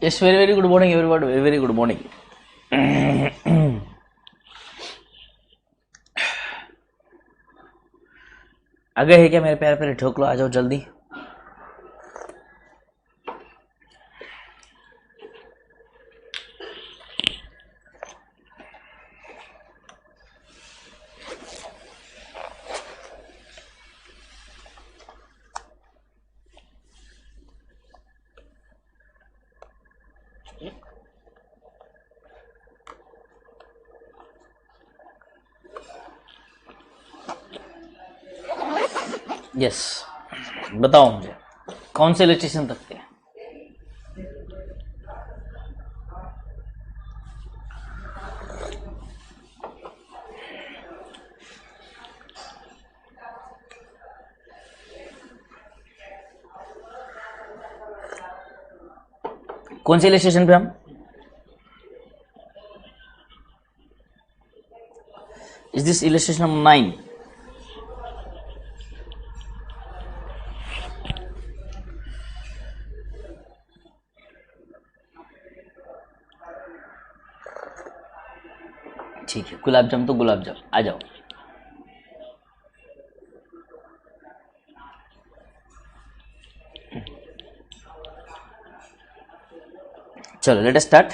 Yes, very very good morning everybody. Very very good morning. आ गए है क्या मेरे प्यारे प्यारे? ठोक लो, आ जाओ जल्दी. यस, बताओ मुझे कौन से इलेक्ट्रिशियन रखते हैं? कौन से इलेक्ट्रिशियन पे हम? Is this electrician number 9? ठीक है, गुलाब जाम तो गुलाब जाम, आ जाओ. चलो let us start.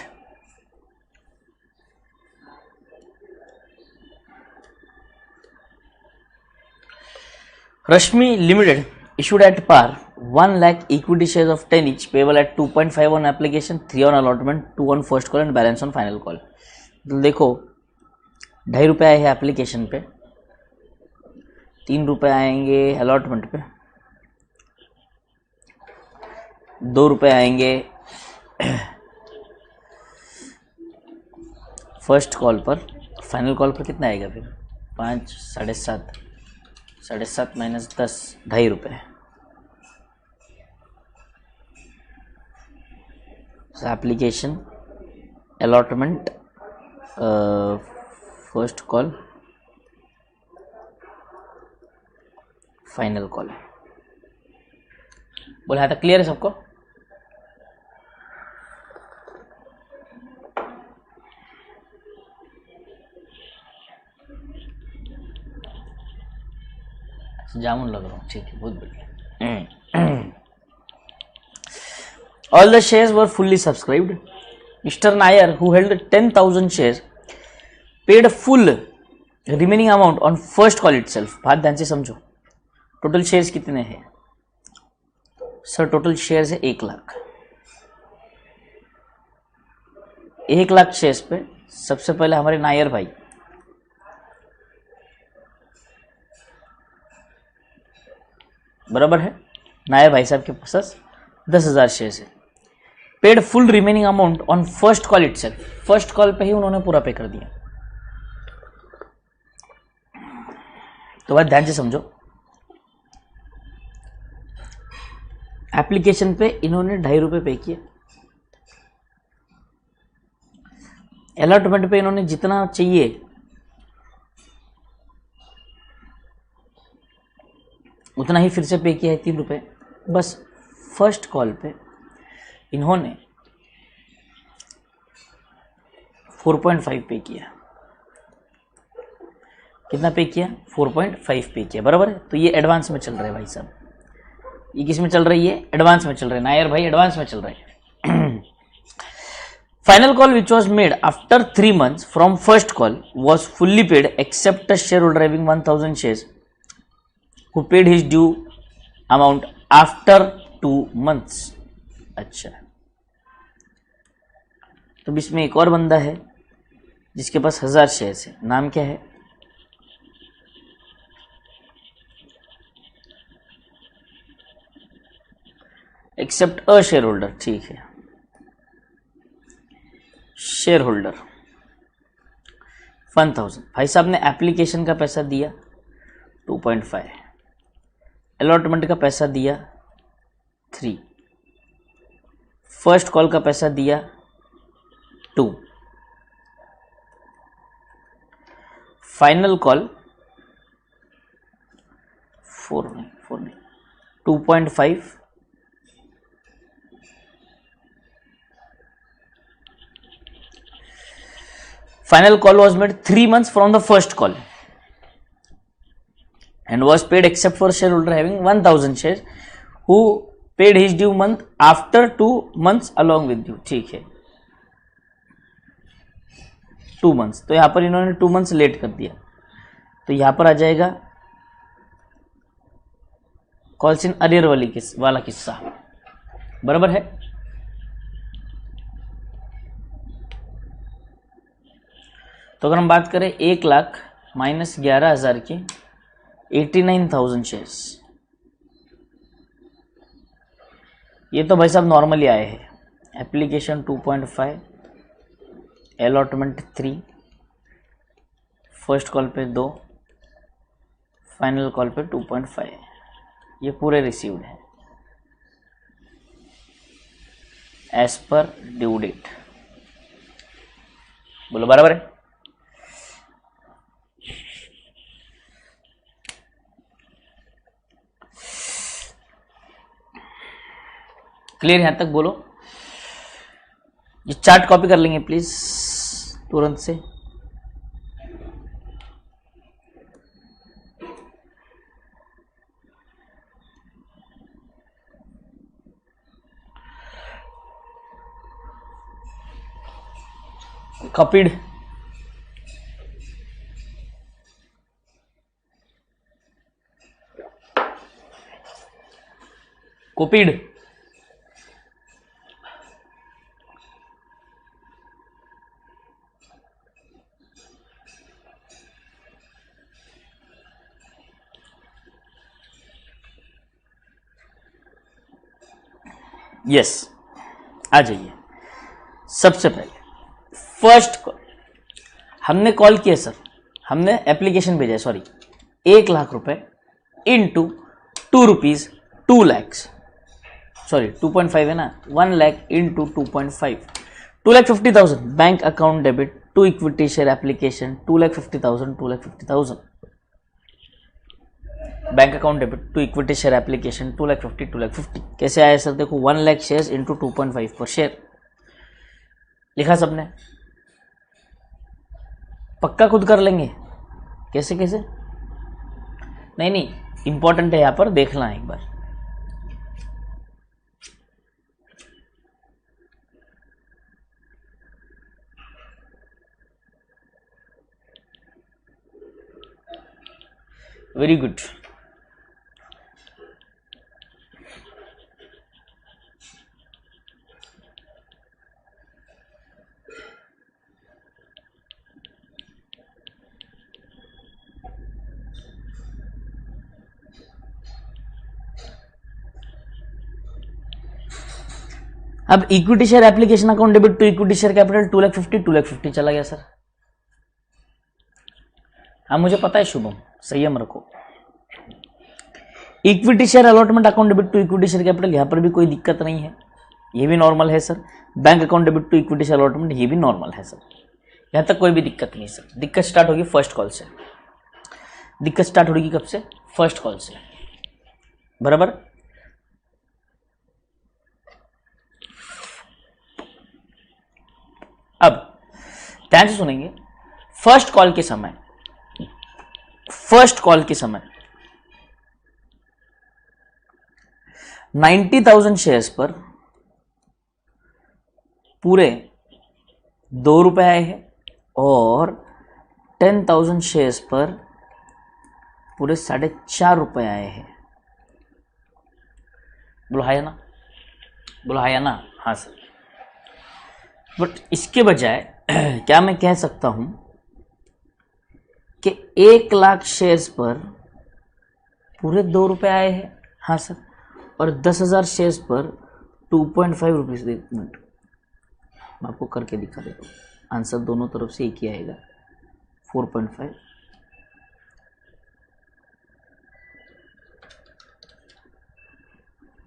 Rashmi Limited issued at par 1 lakh equity shares of 10 each payable at 2.5 on application, 3 on allotment, 2 on first call and balance on final call. तो देखो, ₹2.5 आए हैं application पे, ₹3 आएंगे अलॉटमेंट पे, ₹2 आएंगे फर्स्ट कॉल पर. Final call पर कितना आएगा फिर? 5, 7.5, 7.5 minus 10, ₹2.5. Application, allotment, first call, final call. बोला है तो क्लियर है सबको? जामुन लग रहा हूँ. ठीक है, बहुत बढ़िया. All the shares were fully subscribed. Mr. Nair, who held 10,000 shares, paid full remaining amount on first call itself. बात ध्यान से समझो. टोटल शेयर्स कितने हैं सर? टोटल शेयर्स है 1 लाख. 1 लाख शेयर्स पे सबसे पहले हमारे नायर भाई बराबर है, नायर भाई साहब के पास 10,000 शेयर्स है. Paid full remaining amount on first call itself. First call पे ही उन्होंने पूरा पे कर दिया. तो बात ध्यान से समझो. एप्लीकेशन पे इन्होंने ₹2.5 पे किया. अलॉटमेंट पे इन्होंने जितना चाहिए उतना ही फिर से पे किया है, ₹3. बस फर्स्ट कॉल पे इन्होंने 4.5 पे किया. कितना पे किया? 4.5 पे किया. बराबर है. तो ये एडवांस में चल रहा है भाई साहब. ये किस में चल रही है? एडवांस में चल रहा है. नायर भाई एडवांस में चल रहा है. Final call which was made after 3 months from first call was fully paid except share holder having 1,000 shares who paid his due amount after 2 months. अच्छा, तो इसमें एक और बंदा है जिसके पास 1000 शेयर्स है. नाम क्या है? Except a share holder. ठीक है, शेयर होल्डर 1000. भाई साहब ने एप्लीकेशन का पैसा दिया 2.5, अलॉटमेंट का पैसा दिया 3, फर्स्ट कॉल का पैसा दिया 2, final call 2.5 Final call was made 3 months from the first call and was paid except for shareholder having 1000 shares who paid his due month after 2 months along with due. ठीक है, 2 months, तो यहां पर इन्होंने 2 months late कर दिया, तो यहां पर आ जाएगा कॉल्स इन अरियर वाला किस्सा, बराबर है। तो अगर हम बात करें 1 लाख माइनस 11,000 की 89,000 शेयर्स, ये तो भाई साहब नॉर्मली आए हैं। एप्लीकेशन 2.5, अलॉटमेंट 3, फर्स्ट कॉल पे 2, फाइनल कॉल पे 2.5, ये पूरे रिसीव्ड है एज पर ड्यू डेट। बोलो बराबर है। क्लियर यहां तक बोलो। ये चार्ट कॉपी कर लेंगे प्लीज तुरंत से। कॉपीड, कॉपीड, यस आ जाइए। सबसे पहले फर्स्ट कॉल हमने कॉल किया सर, हमने एप्लीकेशन भेजा, सॉरी 1 लाख रुपए इंटू 2 रुपीज 2 लैक्स, सॉरी 2.5 है ना, 1 lakh into 2.5, 2,50,000 bank account debit to equity share application 2,50,000, 2,50,000 bank account debit to equity share application 2,50,000, 2,50,000 कैसे आया सर? देखो 1 लाख शेयर्स इंटू 2.5 पर शेयर लिखा सबने, पक्का खुद कर लेंगे। कैसे कैसे? नहीं नहीं, इंपॉर्टेंट है, यहां पर देखना एक बार। Very good. अब equity share application account debit to equity share capital 2,50,000, 2,50,000 चला गया सर। हाँ मुझे पता है शुभम, संयम रखो। Equity share allotment account debit to equity share capital, यहां पर भी कोई दिक्कत नहीं है, ये भी नॉर्मल है sir. Bank account debit to equity share allotment, ये भी नॉर्मल है सर, यहां तक कोई भी दिक्कत नहीं सर। दिक्कत स्टार्ट होगी फर्स्ट कॉल से, दिक्कत स्टार्ट होगी कब से? फर्स्ट कॉल से, बराबर। अब ध्यान से सुनेंगे, फर्स्ट कॉल के समय 90,000 शेयर्स पर पूरे 2 रुपए आए हैं और 10,000 शेयर्स पर पूरे 4.5 रुपए आए हैं। बोलो हाया ना, बोलो हाया ना। हाँ सर, बट इसके बजाय क्या मैं कह सकता हूं कि 1 लाख शेयर्स पर पूरे 2 रुपए आए हैं। हाँ सर, और 10,000 शेयर्स पर 2.5 रुपीज। एक मिनट मैं आपको करके दिखा देता हूँ, आंसर दोनों तरफ से एक ही आएगा। 4.5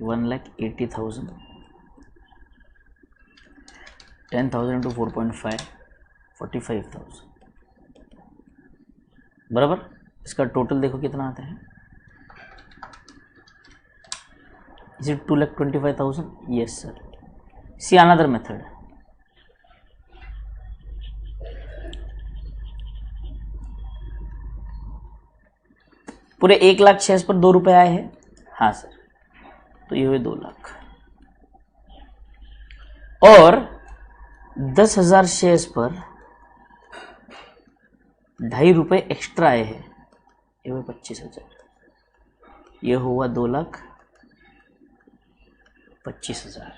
1,80,000, 10,000 इंटू 4.5 45,000, बराबर। इसका टोटल देखो कितना आता है। Is it 2,25,000? Yes sir. See another method. पूरे 1 लाख शेयर्स पर 2 रुपए आए हैं। हाँ सर, तो ये हुए 2 लाख। और 10,000 शेयर्स पर 2.5 रुपए एक्स्ट्रा आए हैं, ये हुए 25,000। ये हुआ 2,25,000।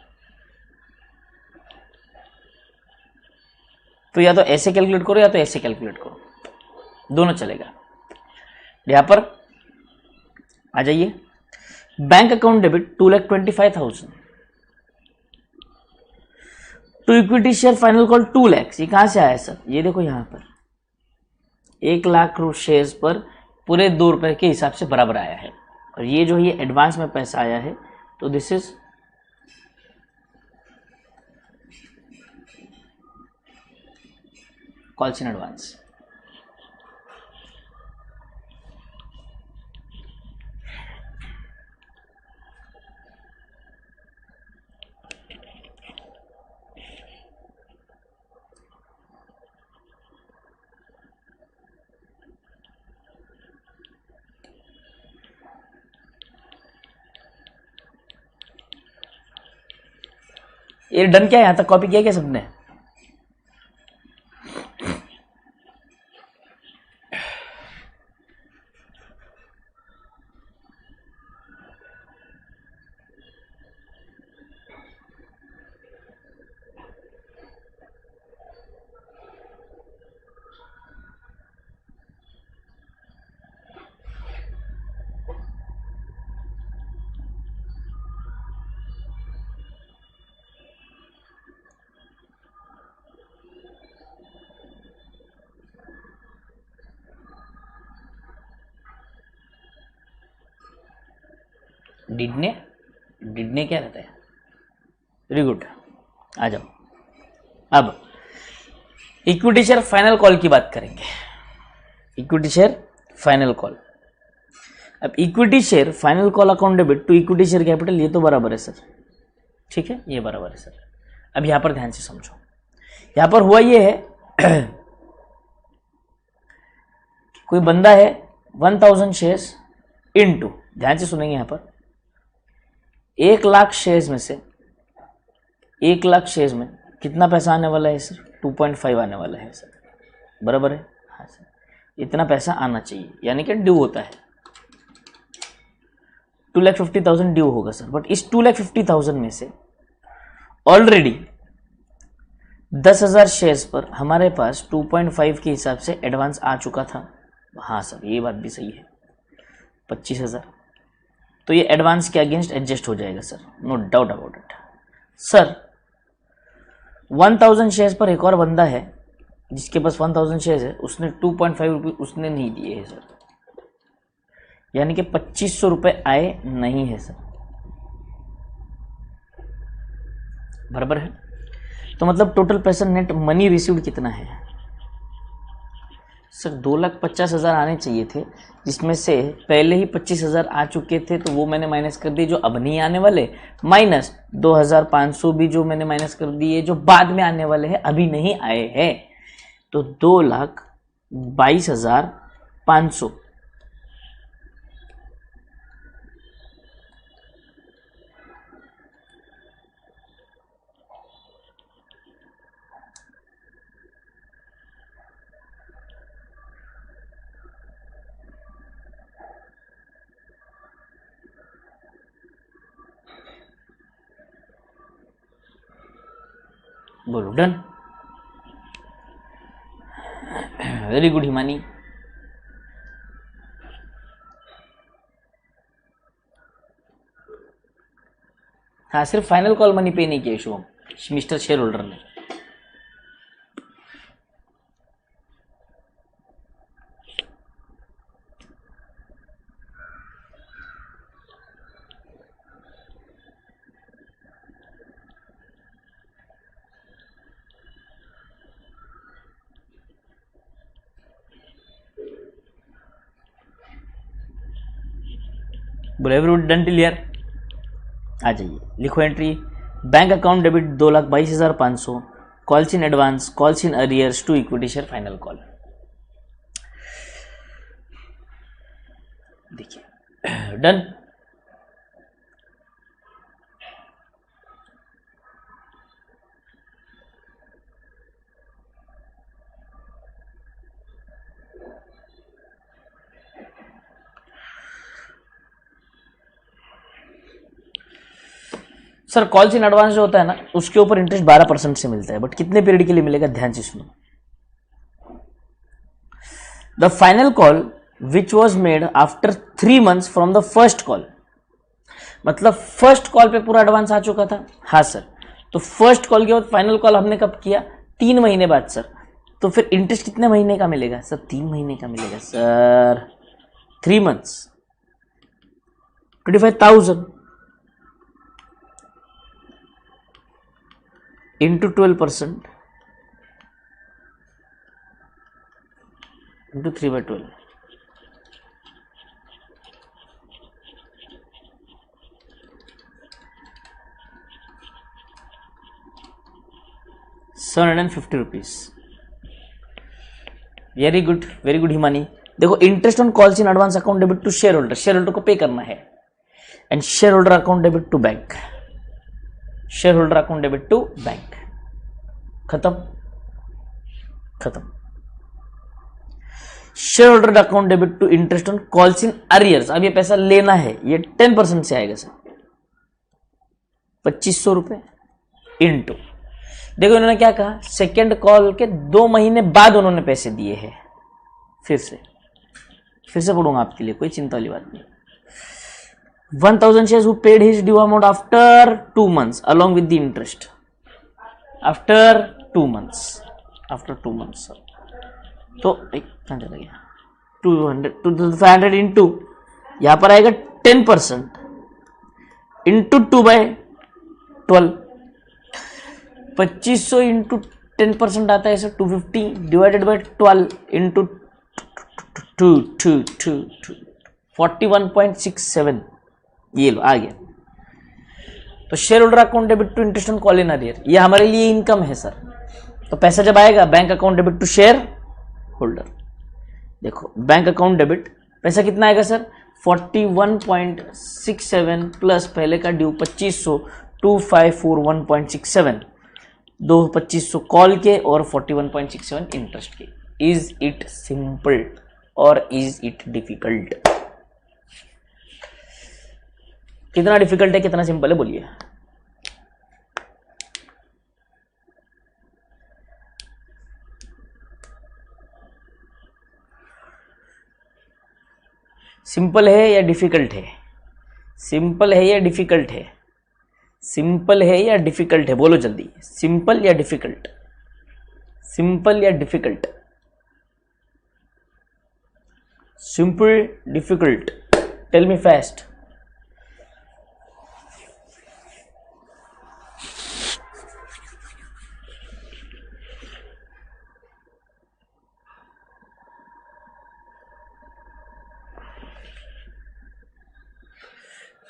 तो या तो ऐसे कैलकुलेट करो या तो ऐसे कैलकुलेट करो, दोनों चलेगा। यहां पर आ जाइए, bank account debit 2,25,000 to equity share final call 2 lakh. ये कहां से आया सर? ये देखो यहां पर 1 लाख शेयर्स पर पूरे 2 रुपए के हिसाब से बराबर आया है, और ये जो ये एडवांस में पैसा आया है, तो this is calls in advance. ये डन क्या है? यहां तक कॉपी किया क्या सबने? डिडने क्या रहता है? वेरी गुड, आ जाओ। अब इक्विटी शेयर फाइनल कॉल की बात करेंगे। Equity share final call. अब equity share final call account debit to equity share capital, ये तो बराबर है सर, ठीक है, ये बराबर है सर। अब यहां पर ध्यान से समझो, यहां पर हुआ ये है कोई बंदा है 1000 शेयर्स इनटू, ध्यान से सुनेंगे, यहां पर 1 लाख शेयर्स में से 1 लाख शेयर्स में कितना पैसा आने वाला है सर? 2.5 आने वाला है सर, बराबर है? हाँ सर, इतना पैसा आना चाहिए, यानी कि ड्यू होता है 2,50,000 ड्यू होगा सर। बट इस 2,50,000 में से ऑलरेडी 10,000 शेयर्स पर हमारे पास 2.5 के हिसाब से एडवांस आ चुका था। हाँ सर, ये बात भी सही है, 25,000। तो ये एडवांस के अगेंस्ट एडजस्ट हो जाएगा sir, no doubt about it. Sir 1000 shares पर एक और बंदा है जिसके पास 1000 शेयर्स है, उसने 2.5 रुपये उसने नहीं दिए है सर, यानी कि 2500 रुपये आए नहीं है सर, बराबर है? तो मतलब टोटल पैसा नेट मनी रिसीव्ड कितना है सर? 2,50,000 आने चाहिए थे, जिसमें से पहले ही 25,000 आ चुके थे, तो वो मैंने माइनस कर दिए जो अब नहीं आने वाले, माइनस 2,500 भी जो मैंने माइनस कर दिए जो बाद में आने वाले हैं, अभी नहीं आए हैं, तो 2,22,500 बोलो डन। Very good Himani. हाँ, सिर्फ फाइनल कॉल मनी पे नहीं किया शुभम, मिस्टर शेयर होल्डर ने। बोले एवरीवन डन टिल हियर? आ जाइए, लिखो entry, bank account debit 2,22,500, calls in advance, calls in arrears to equity share final call. देखिए done. Sir calls in advance जो होता है ना, उसके ऊपर इंटरेस्ट 12% से मिलता है, बट कितने पीरियड के लिए मिलेगा, ध्यान से सुनो। The final call which was made after 3 months from the first call, मतलब फर्स्ट कॉल पे पूरा एडवांस आ चुका था। हाँ सर, तो फर्स्ट कॉल के बाद फाइनल कॉल हमने कब किया, 3 महीने बाद सर। तो फिर इंटरेस्ट कितने महीने का मिलेगा सर, 3 महीने का मिलेगा sir. 3 months 25,000 into 12% into 3/12. ₹750। Very good Himani. देखो interest on calls in advance account debit to share holder, share holder को पे करना है, and share holder account debit to bank, share holder account debit to bank. खत्म। Share holder account debit to interest on calls in arrears, अब ये पैसा लेना है, ये 10% से आएगा सर, 2500 रुपए इंटू, देखो इन्होंने क्या कहा, सेकेंड कॉल के 2 महीने बाद उन्होंने पैसे दिए हैं। फिर से पढ़ूंगा आपके लिए, कोई चिंता वाली बात नहीं। 1000 shares who paid his due amount after 2 months along with the interest, after 2 months sir. तो कहां चला गया, 2500 इंटू, यहां पर आएगा 10% इंटू 2/12, 2500 इंटू 10% आता है सर 250 डिवाइडेड बाय 12 इंटू 41.67, ये लो आ गया। तो share holder account debit to interest on call in arrear, ये हमारे लिए इनकम है सर। तो पैसा जब आएगा bank account debit to share holder, देखो बैंक अकाउंट डेबिट, पैसा कितना आएगा सर, 41.67 प्लस पहले का ड्यू 2500, 2541.67, 2500 कॉल के और 41.67 इंटरेस्ट के। इज इट सिंपल और इज इट डिफिकल्ट? कितना डिफिकल्ट है कितना सिंपल है बोलिए। सिंपल है या डिफिकल्ट है, सिंपल है या डिफिकल्ट है, सिंपल है या डिफिकल्ट है, बोलो जल्दी, सिंपल या डिफिकल्ट, सिंपल या difficult, simple difficult, tell me fast.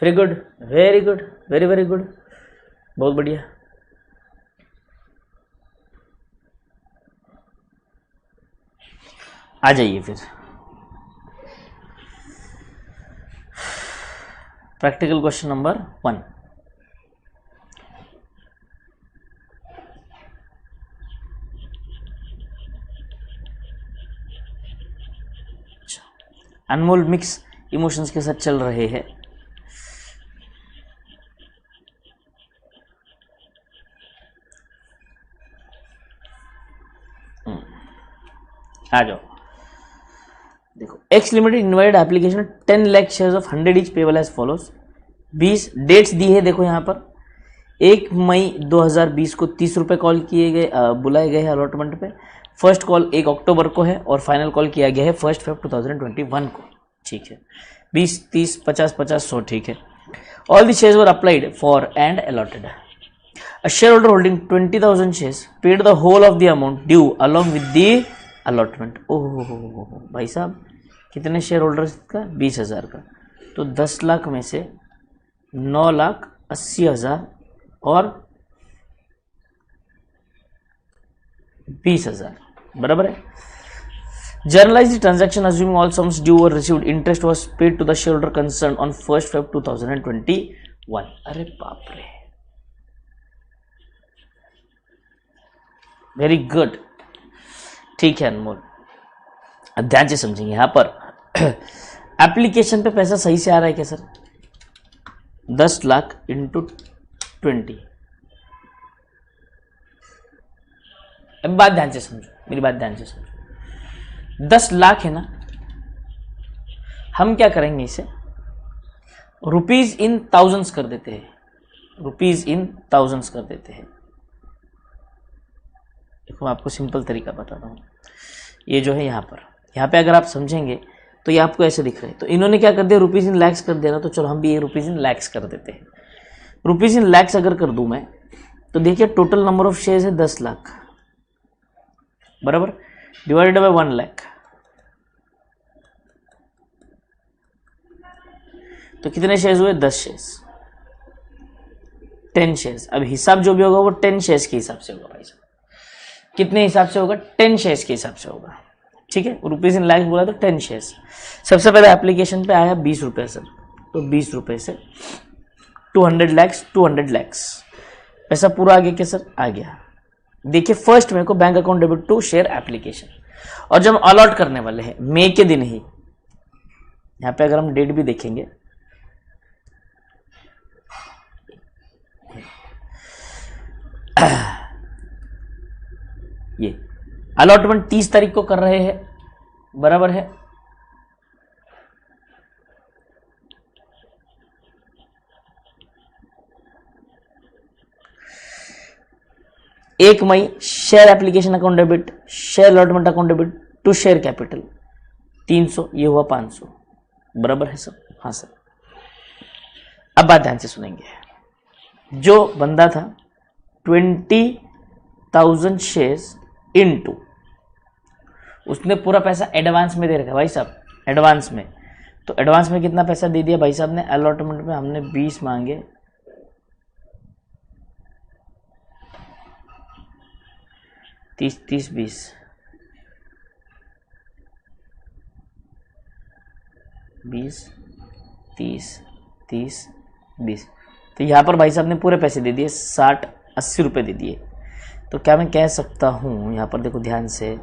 Very good, very good, very very good, बहुत बढ़िया। आ जाइए फिर practical question number 1। Anmol mix emotions के साथ चल रहे हैं। आ जाओ, देखो X limited invited application 10 lakh shares of 100 each payable as follows. 20 dates दी है, देखो यहाँ पर 1 मई 2020 को 30 रुपये कॉल किए गए, बुलाए गए हैं अलॉटमेंट पे। फर्स्ट कॉल 1 अक्टूबर को है और फाइनल कॉल किया गया है 1 Feb 2021 को। ठीक है, 20, 30, 50, 50, 100, ठीक है। All the shares were applied for and allotted. A shareholder holding 20,000 shares paid the whole of the amount due along with the allotment। ओह भाई साहब, कितने शेयर होल्डर्स का, 20,000 का, तो 10 लाख में से 9,80,000 और 20,000 बराबर है। Journalize the transaction assuming all sums due were received. Interest was paid to the shareholder concerned on 1st Feb 2021. अरे बाप रे, वेरी गुड। ठीक है अनमोल, ध्यान से समझेंगे। यहां पर एप्लीकेशन पे पैसा सही से आ रहा है क्या सर? 10 लाख इंटू 20। अब बात ध्यान से समझो, मेरी बात ध्यान से समझो। 10 लाख है ना, हम क्या करेंगे इसे रुपीज इन थाउजेंड्स कर देते हैं, रुपीज इन थाउजेंड्स कर देते हैं। देखो मैं आपको सिंपल तरीका बताता हूँ। ये जो है यहाँ पे अगर आप समझेंगे तो ये आपको ऐसे दिख रहा है। तो इन्होंने क्या कर दिया, रुपीज इन लैक्स कर दिया ना, तो चलो हम भी ये रुपीज इन लैक्स कर देते हैं। रुपीज इन लैक्स अगर कर दूं मैं, तो देखिए टोटल नंबर ऑफ शेयर्स है 10 लाख, बराबर, डिवाइडेड बाय 1 लाख, तो कितने शेयर्स हुए? 10 शेयर्स, 10 शेयर्स। अब हिसाब जो भी होगा वो 10 शेयर्स के हिसाब से होगा भाई साहब। कितने हिसाब से होगा? 10 शेयर्स के हिसाब से होगा। ठीक है, रुपीज इन लाख बोला तो 10 शेयर्स। सबसे पहले एप्लीकेशन पे आया 20 रुपये सर, तो 20 रुपये से 200 लैक्स, 200 लैक्स पैसा पूरा आ गया क्या सर? आ गया। देखिए फर्स्ट मे को bank account debit to share application, और जब अलॉट करने वाले हैं मई के दिन ही, यहाँ पे अगर हम डेट भी देखेंगे, ये अलॉटमेंट 30 तारीख को कर रहे हैं, बराबर है। एक मई share application account debit, share allotment account debit to share capital 300, ये हुआ 500, बराबर है सब? हाँ सर। अब बात ध्यान से सुनेंगे। जो बंदा था 20,000 शेयर्स इनटू, उसने पूरा पैसा एडवांस में दे रखा भाई साहब, एडवांस में। तो एडवांस में कितना पैसा दे दिया भाई साहब ने? अलॉटमेंट में हमने 20 मांगे, 30, 30, 20, 20, 30, 30, 20। तो यहाँ पर भाई साहब ने पूरे पैसे दे दिए, 60, 80 रुपये दे दिए। तो क्या मैं कह सकता हूँ, यहाँ पर देखो ध्यान से,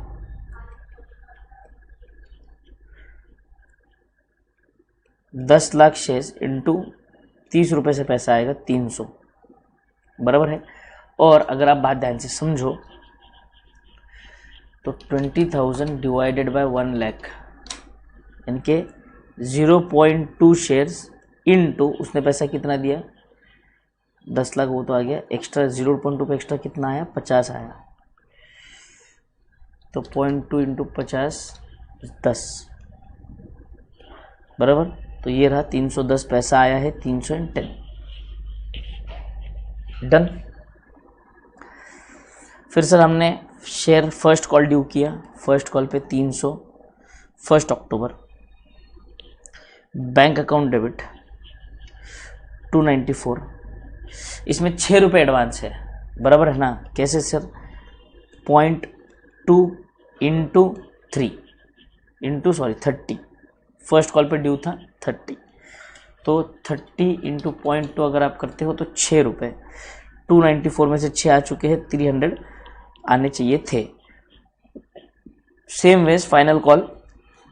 दस लाख शेयर्स इंटू 30 रुपये से पैसा आएगा 300, बराबर है। और अगर आप बात ध्यान से समझो तो 20,000 डिवाइडेड बाय 1 लाख, यानी कि 0.2 शेयर्स इनटू, उसने पैसा कितना दिया? 10 लाख, वो तो आ गया। एक्स्ट्रा 0.2 पे एक्स्ट्रा कितना आया? 50 आया। तो 0.2 इंटू 50, 10, बराबर। तो ये रहा 310 पैसा आया है, 310, डन। फिर सर हमने शेयर फर्स्ट कॉल ड्यू किया, फर्स्ट कॉल पे 300, 1 अक्टूबर। बैंक अकाउंट डेबिट 294, इसमें 6 रुपये एडवांस है, बराबर है ना? कैसे sir? 0.2 into 3 into 30, first call पे ड्यू था 30, तो 30 इंटू 0.2 अगर आप करते हो तो 6 रुपये। 294 में से 6 आ चुके हैं, 300 आने चाहिए थे। सेम वेज फाइनल कॉल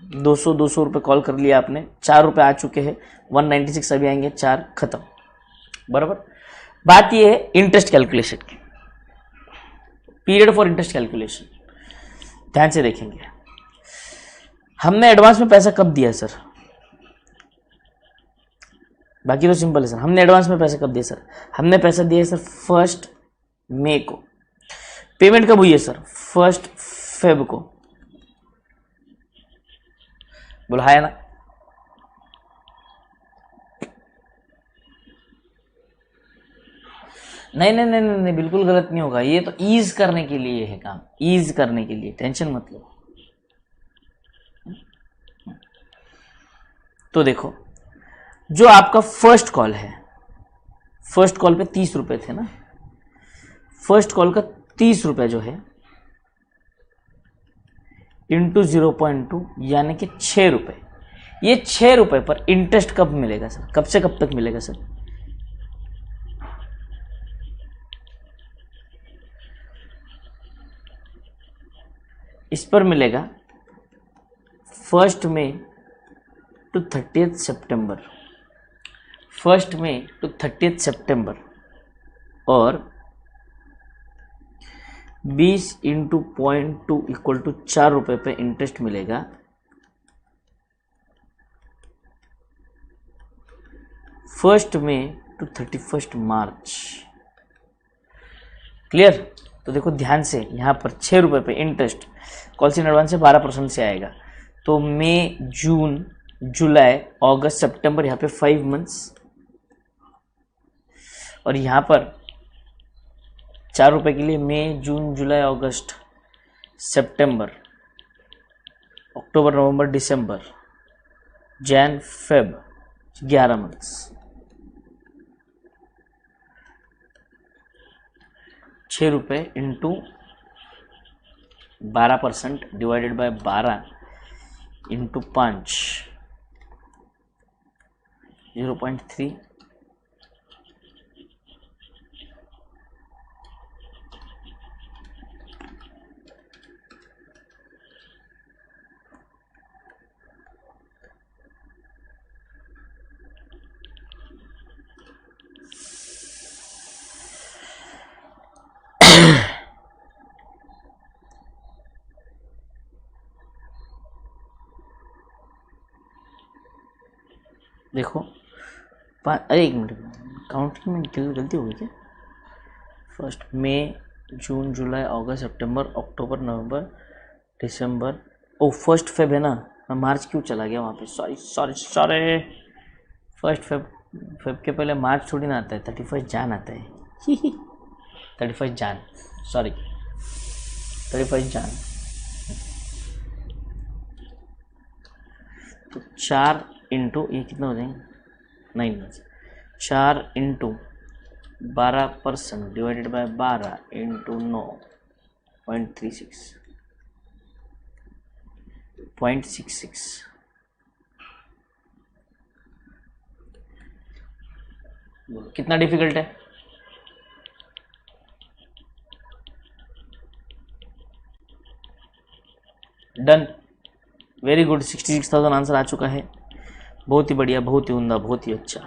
200 रुपये कॉल कर लिया आपने, 4 रुपये आ चुके हैं, 196 अभी आएंगे, 4 खत्म, बराबर। बात ये है इंटरेस्ट कैलकुलेशन की, पीरियड फॉर इंटरेस्ट कैलकुलेशन। ध्यान से देखेंगे, हमने एडवांस में पैसा कब दिया सर? बाकी तो सिंपल है सर। हमने एडवांस में पैसा कब दिया सर? हमने पैसा दिया है सर 1 मई को। पेमेंट कब हुई है सर? 1 फेब को। बोला है ना? नहीं नहीं नहीं नहीं, बिल्कुल गलत नहीं होगा। ये तो ईज करने के लिए है काम, ईज करने के लिए, टेंशन मत लो। तो देखो, जो आपका फर्स्ट कॉल है, फर्स्ट कॉल पे 30 रुपए थे ना, फर्स्ट कॉल का 30 रुपए जो है इंटू 0.2 यानी कि 6 रुपये। ये 6 रुपये पर इंटरेस्ट कब मिलेगा सर, कब से कब तक मिलेगा सर? इस पर मिलेगा 1 मई टू 30 सितंबर, 1 मई टू 30 सितंबर, और 20 इंटू 0.2 इक्वल टू 4 रुपये पे इंटरेस्ट मिलेगा 1 मई टू 31 मार्च। क्लियर? तो देखो ध्यान से, यहाँ पर 6 रुपये पे इंटरेस्ट कॉल इन एडवांस से 12% से आएगा, तो मई, जून, जुलाई, अगस्त, सितंबर, यहाँ पे 5 मंथ्स, और यहाँ पर 4 रुपये के लिए मई, जून, जुलाई, अगस्त, सितंबर, अक्टूबर, नवंबर, दिसंबर, जैन, फेब, 11 मंथ्स। 6 रुपये इंटू 12% डिवाइडेड बाय 12 इंटू 5, 0.3, देखो अरे एक मिनट, काउंटिंग में गलती हो गई क्या? 1 मई, जून, जुलाई, अगस्त, सितंबर, अक्टूबर, नवंबर, दिसंबर, ओ 1 फेब है ना, मैं मार्च क्यों चला गया वहाँ पे, सॉरी सॉरी सॉरी। 1 फेब के पहले मार्च थोड़ी ना आता है, 31 जान आता है 31 जान, सॉरी 31 जान। तो 4 इंटू, ये कितना हो जाएंगे 9 months, 4 into 12% divided by 12 into 9.36, 0.66। बोलो कितना डिफिकल्ट है? डन, वेरी गुड, 66,000 आंसर आ चुका है। बहुत ही बढ़िया, बहुत ही उम्दा, बहुत ही अच्छा।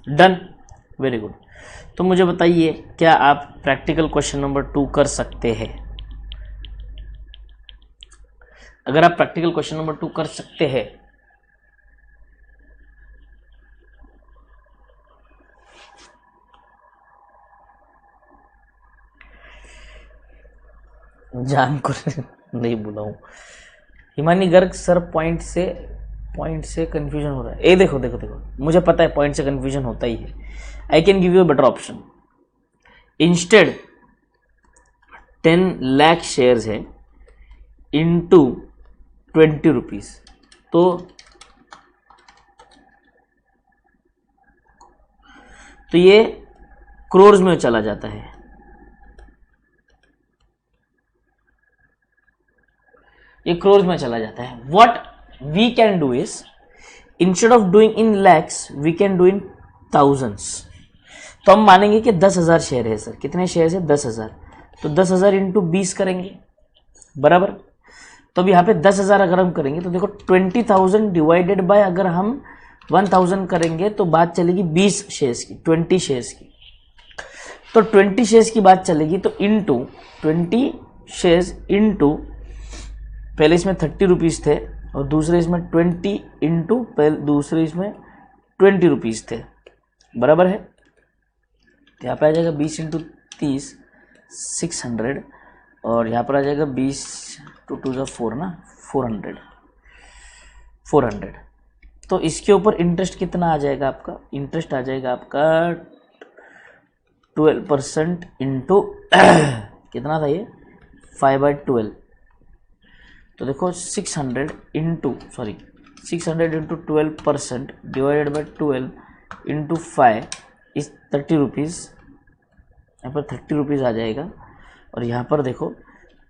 Done, very good. तो मुझे बताइए, क्या आप प्रैक्टिकल क्वेश्चन नंबर 2 कर सकते हैं? अगर आप प्रैक्टिकल क्वेश्चन नंबर 2 कर सकते हैं जान को नहीं बुलाऊं, हिमानी गर्ग सर पॉइंट से कंफ्यूजन हो रहा है। ए देखो देखो देखो, मुझे पता है पॉइंट से कंफ्यूजन होता ही है। I can give you a better option. Instead 10 lakh shares है इंटू 20 रुपीज, तो ये क्रोर्स में चला जाता है। ये क्रोर्स में चला जाता है। What we can do is, instead of doing in lakhs we can do in thousands. तो हम मानेंगे कि 10,000 शेयर है सर। कितने शेयर है? 10,000। तो 10,000 इंटू 20 करेंगे, बराबर। तो अब यहाँ पे 10,000 अगर हम करेंगे तो देखो 20,000 डिवाइडेड बाय अगर हम 1,000 करेंगे तो बात चलेगी 20 शेयर्स की, 20 शेयर्स की। तो 20 शेयर्स की बात चलेगी, तो इंटू 20 शेयर्स इंटू, पहले इसमें 30 रुपीज़ थे और दूसरे इसमें 20 इंटू, दूसरे इसमें 20 रुपीज़ थे, बराबर है। तो यहाँ पे आ जाएगा 20 इंटू 30, 600, और यहाँ पर आ जाएगा 20 टू 2 ज़ा 4 ना, 400। तो इसके ऊपर इंटरेस्ट कितना आ जाएगा आपका? इंटरेस्ट आ जाएगा आपका 12% इंटू कितना था ये, 5/12। तो देखो 600 इंटू 12% डिवाइडेड बाई 12 इंटू 5 इस 30 रुपीज़, यहाँ पर 30 रुपीज़ आ जाएगा। और यहाँ पर देखो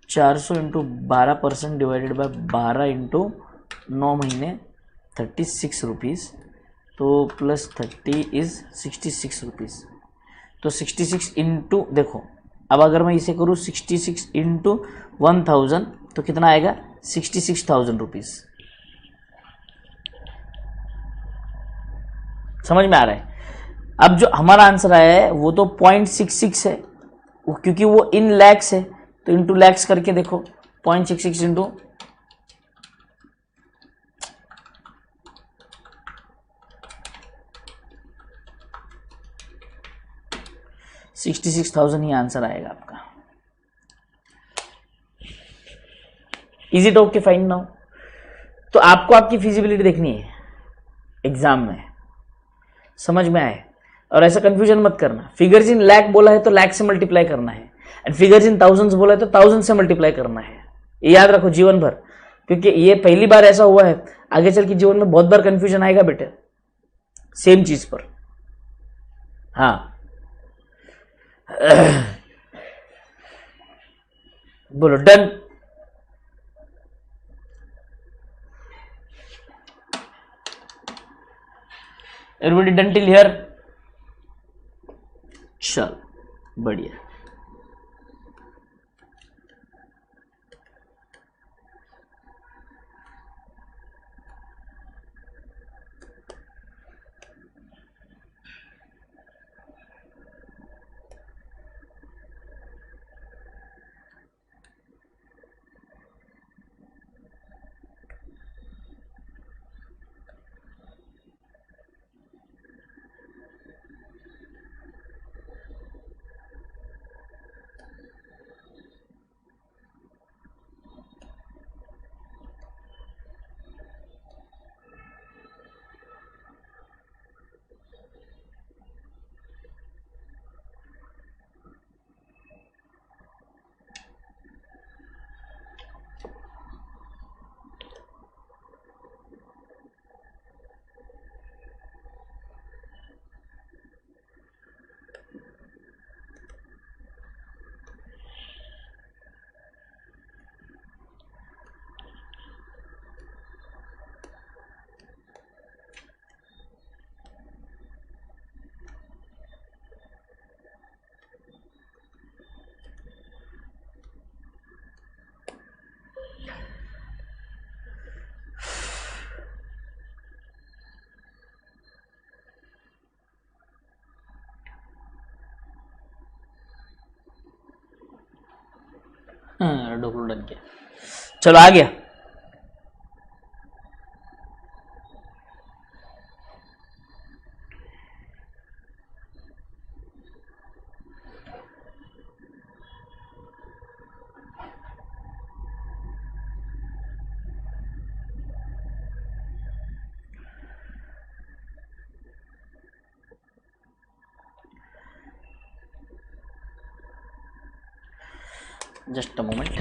400 इंटू 12% डिवाइडेड बाई 12 इंटू 9 महीने 36 रुपीज़, तो प्लस 30 इज़ 66 रुपीज़। तो 66 इंटू, देखो अब अगर मैं इसे करूँ 66 इंटू 1000 तो कितना आएगा 66,000 रुपीज़। समझ में आ रहा है? अब जो हमारा आंसर आया है वो तो 0.66 है, क्योंकि वो इन लैक्स है, तो इंटू लैक्स करके देखो 0.66 इंटू 66,000 ही आंसर आएगा आपका। Is it okay? Fine now. तो आपको आपकी फिजिबिलिटी देखनी है एग्जाम में, समझ में आए? और ऐसा कंफ्यूजन मत करना, फिगर्स इन लैक बोला है तो लैक से मल्टीप्लाई करना है, एंड फिगर्स इन थाउजेंड्स बोला है तो 1000 से मल्टीप्लाई करना है। ये याद रखो जीवन भर, क्योंकि ये पहली बार ऐसा हुआ है, आगे चल के जीवन में बहुत बार कंफ्यूजन आएगा बेटे सेम चीज पर। हाँ बोलो done. Everybody done till here? चल बढ़िया। डोकलू डन किया, चलो आ गया। Just a moment.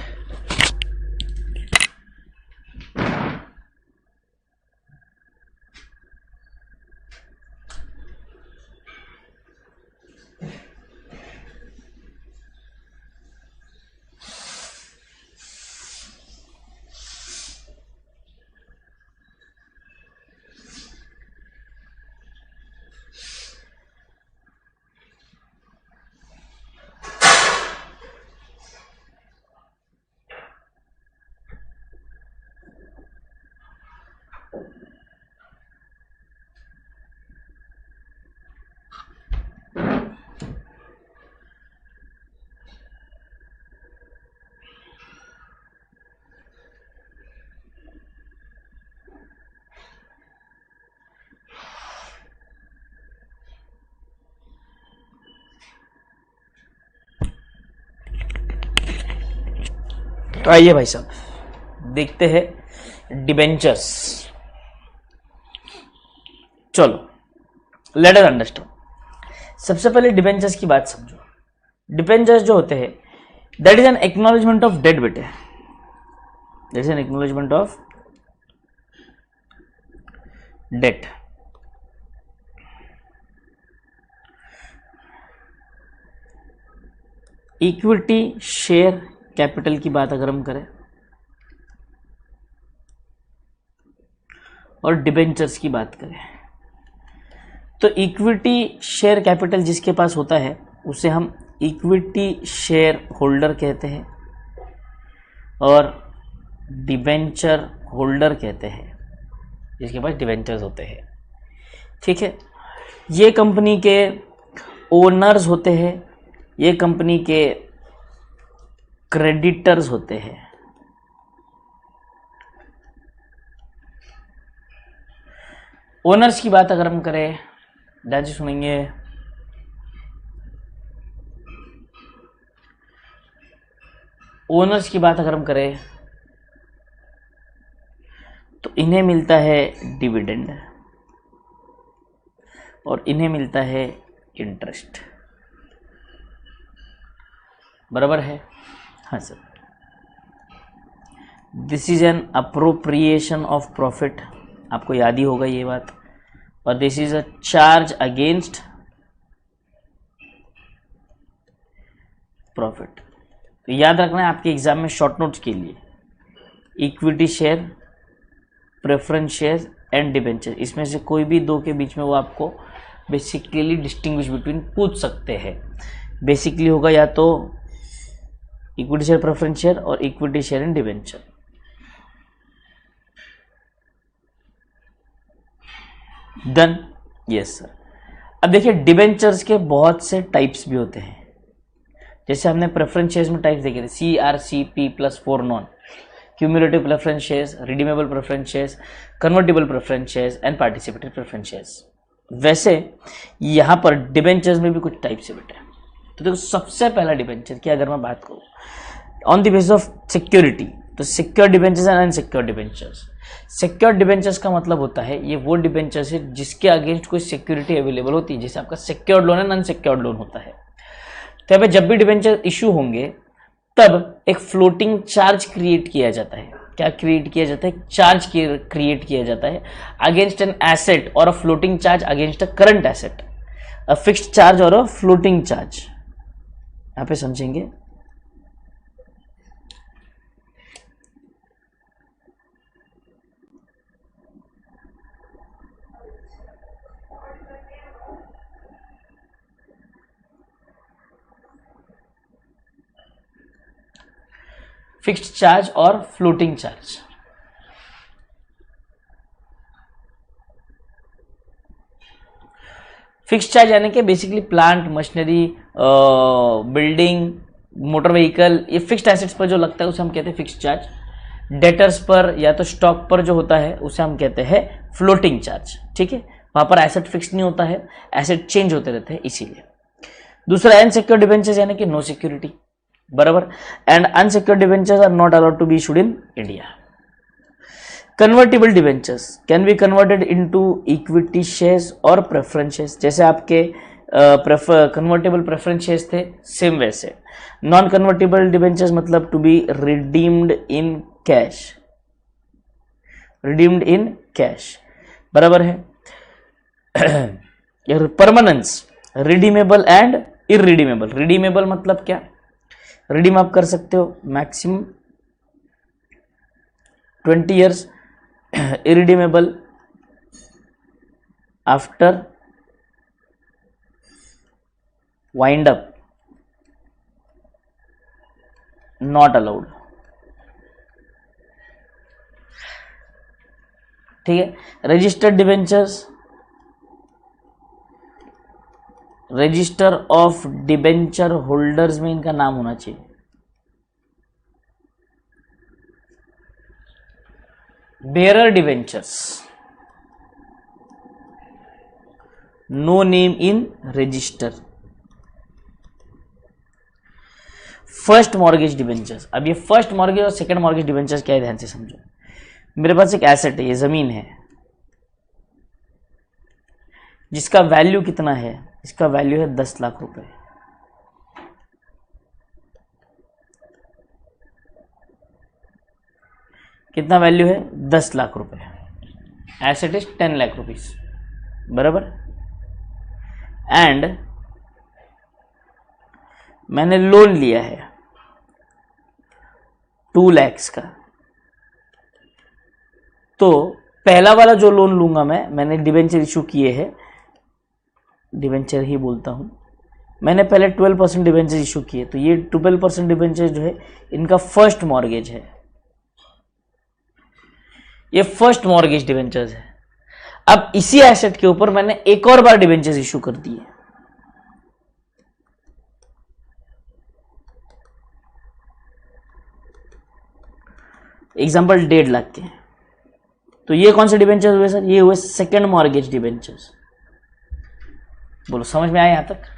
तो आइए भाई साहब देखते हैं डिबेंचर्स। चलो लेट अस अंडरस्टैंड। सबसे पहले डिबेंचर्स की बात समझो। डिबेंचर्स जो होते हैं that is an acknowledgement of debt बेटे। That's an acknowledgement of debt. Equity share capital की बात अगर हम करें और डिबेंचर्स की बात करें, तो इक्विटी शेयर कैपिटल जिसके पास होता है उसे हम इक्विटी शेयर होल्डर कहते हैं और डिबेंचर होल्डर कहते हैं जिसके पास डिबेंचर्स होते हैं। ठीक है, ये कंपनी के ओनर्स होते हैं, ये कंपनी के क्रेडिटर्स होते हैं। ओनर्स की बात अगर हम करें, ध्यान से सुनेंगे, ओनर्स की बात अगर हम करें तो इन्हें मिलता है डिविडेंड और इन्हें मिलता है इंटरेस्ट, बराबर है? हाँ sir. This is an appropriation of profit, आपको याद ही होगा ये बात, और this is a charge against profit. तो याद रखना है आपके एग्जाम में शॉर्ट नोट्स के लिए, equity share, preference share and debenture, इसमें से कोई भी दो के बीच में वो आपको बेसिकली डिस्टिंग्विश बिटवीन पूछ सकते हैं। बेसिकली होगा या तो इक्विटी शेयर प्रेफरेंस शेयर और equity share and debenture. Done? Yes sir. अब देखिए डिबेंचर्स के बहुत से टाइप्स भी होते हैं, जैसे हमने प्रेफरेंस शेयर्स में टाइप्स देखे थे, CRCP+4 non, cumulative preference shares, redeemable preference shares, convertible preference shares and participatory preference shares. वैसे यहाँ पर डिबेंचर्स में भी कुछ टाइप्स है बेटा। तो देखो सबसे पहला डिबेंचर की अगर मैं बात करूँ on the basis of security, तो secure debentures and unsecure debentures. Secure debentures का मतलब होता है ये वो डिबेंचर्स है जिसके अगेंस्ट कोई सिक्योरिटी अवेलेबल होती है, जैसे आपका secured loan and unsecured loan होता है। तो यहाँ पे जब भी डिबेंचर इशू होंगे तब एक फ्लोटिंग चार्ज क्रिएट किया जाता है। क्या क्रिएट किया जाता है? चार्ज क्रिएट किया जाता है अगेंस्ट एन एसेट और अ floating charge against a current asset, a fixed charge और अ फ्लोटिंग चार्ज। यहाँ पे समझेंगे। फिक्स्ड चार्ज और फ्लोटिंग चार्ज। फिक्स्ड चार्ज यानी कि basically plant, machinery, building, motor vehicle, ये फिक्स्ड एसेट्स पर जो लगता है उसे हम कहते हैं फिक्स्ड चार्ज। डेटर्स पर या तो स्टॉक पर जो होता है उसे हम कहते हैं फ्लोटिंग चार्ज। ठीक है, वहां पर एसेट फिक्स नहीं होता है, एसेट चेंज होते रहते हैं इसीलिए। दूसरा अनसिक्योर्ड डिबेंचर्स यानी कि नो सिक्योरिटी, बराबर, and unsecured debentures are not allowed to be issued in India. Convertible debentures can be converted into equity shares और प्रेफरेंस शेयर्स, जैसे आपके कन्वर्टेबल प्रेफरेंस शेयर्स थे सेम वैसे। नॉन कन्वर्टेबल डिबेंचर्स मतलब to be redeemed in cash, redeemed in cash, बराबर है। Permanence, redeemable and irredeemable. Redeemable मतलब क्या? रिडीम आप कर सकते हो maximum 20 years, irredeemable after wind up, not allowed। ठीक है। Registered debentures, register of debenture holders में इनका नाम होना चाहिए। Bearer debentures, no name in register. First mortgage debentures, अब ये फर्स्ट मॉर्गेज और सेकंड मॉर्गेज डिबेंचर्स क्या है ध्यान से समझो। मेरे पास एक एसेट है, ये जमीन है, जिसका वैल्यू कितना है? इसका वैल्यू है 10 लाख रुपए। कितना वैल्यू है 10 लाख रुपए, एसेट इज 10 लाख रुपीस, बराबर। एंड मैंने लोन लिया है 2 lakhs का, तो पहला वाला जो लोन लूंगा मैंने डिबेंचर इशू किए हैं, डिबेंचर ही बोलता हूं, मैंने पहले 12% डिबेंचर इशू किए, तो ये 12% डिबेंचर जो है इनका फर्स्ट मॉर्गेज है, ये फर्स्ट मॉर्गेज डिबेंचर्स है। अब इसी एसेट के ऊपर मैंने एक और बार डिबेंचर्स इशू कर दिए, एग्जांपल 1.5 लाख के, तो ये कौन से डिबेंचर्स हुए सर? ये हुए सेकंड मॉर्गेज डिबेंचर्स। बोलो समझ में आया यहां तक?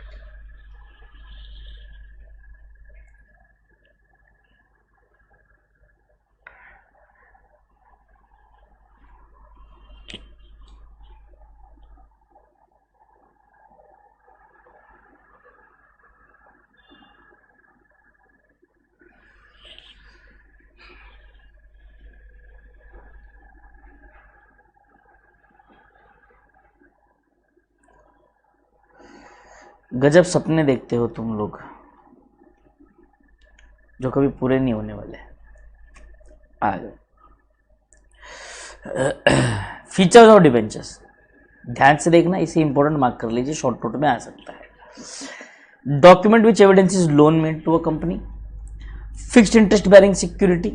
गजब सपने देखते हो तुम लोग, जो कभी पूरे नहीं होने वाले। आगे फीचर्स ऑफ डिबेंचर्स, ध्यान से देखना, इसे इंपॉर्टेंट मार्क कर लीजिए, शॉर्ट नोट में आ सकता है। Document which evidences loan made to a company, fixed interest bearing security,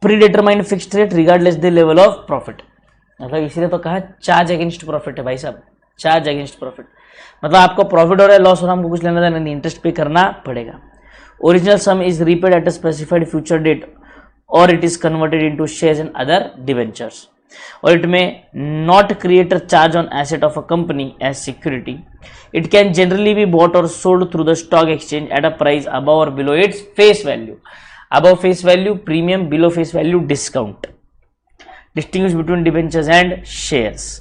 predetermined fixed rate regardless the level of profit. मतलब इसलिए तो कहा चार्ज अगेंस्ट प्रॉफिट है भाई साहब, चार्ज अगेंस्ट प्रॉफिट, मतलब आपको प्रॉफिट हो रहा है लॉस हो रहा है, हमको कुछ लेना देना नहीं, इंटरेस्ट पे करना पड़ेगा। Original sum is repaid at a specified future date और it is converted into shares and other debentures, और it may not create a charge on asset of a company as security. It can generally be bought और sold through the stock exchange at a price above और below its face value, above face value premium, below face value discount. Distinguish between debentures and shares,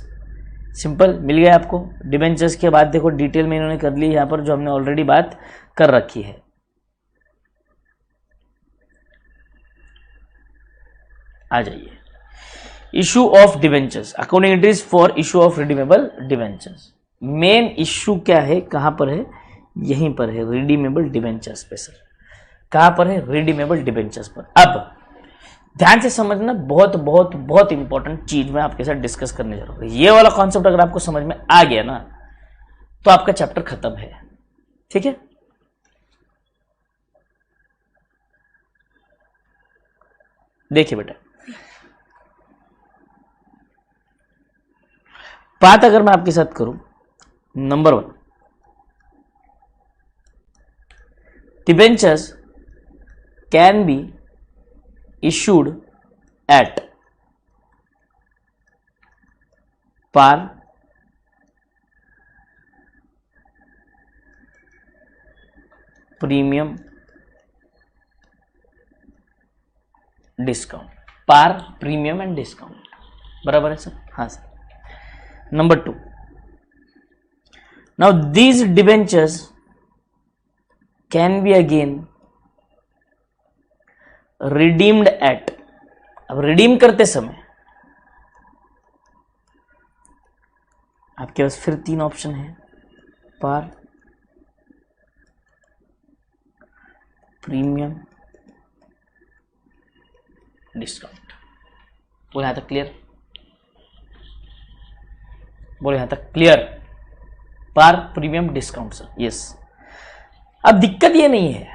simple मिल गया आपको। Debentures के बाद देखो detail में इन्होंने कर ली यहां पर, जो हमने ऑलरेडी बात कर रखी है। आ जाइए, issue of debentures, accounting entries for issue of redeemable debentures. Main issue क्या है, कहां पर है? यहीं पर है, रिडीमेबल डिबेंचर्स पे सर। कहां पर है? रिडीमेबल डिबेंचर्स पर। अब ध्यान से समझना, बहुत बहुत बहुत इंपॉर्टेंट चीज मैं आपके साथ डिस्कस करने जा रहा हूं। ये वाला कॉन्सेप्ट अगर आपको समझ में आ गया ना, तो आपका चैप्टर खत्म है, ठीक है। देखिए बेटा, बात अगर मैं आपके साथ करूं, number 1, debentures can be issued at par, premium, discount. Par, premium and discount, बराबर है सर? हाँ sir. Number 2, now these debentures can be again redeemed at. अब रिडीम करते समय आपके पास फिर 3 ऑप्शन है, पार, प्रीमियम, डिस्काउंट। बोले यहां तक क्लियर? बोले यहां तक क्लियर? पार, प्रीमियम, डिस्काउंट सर, यस। अब दिक्कत ये नहीं है,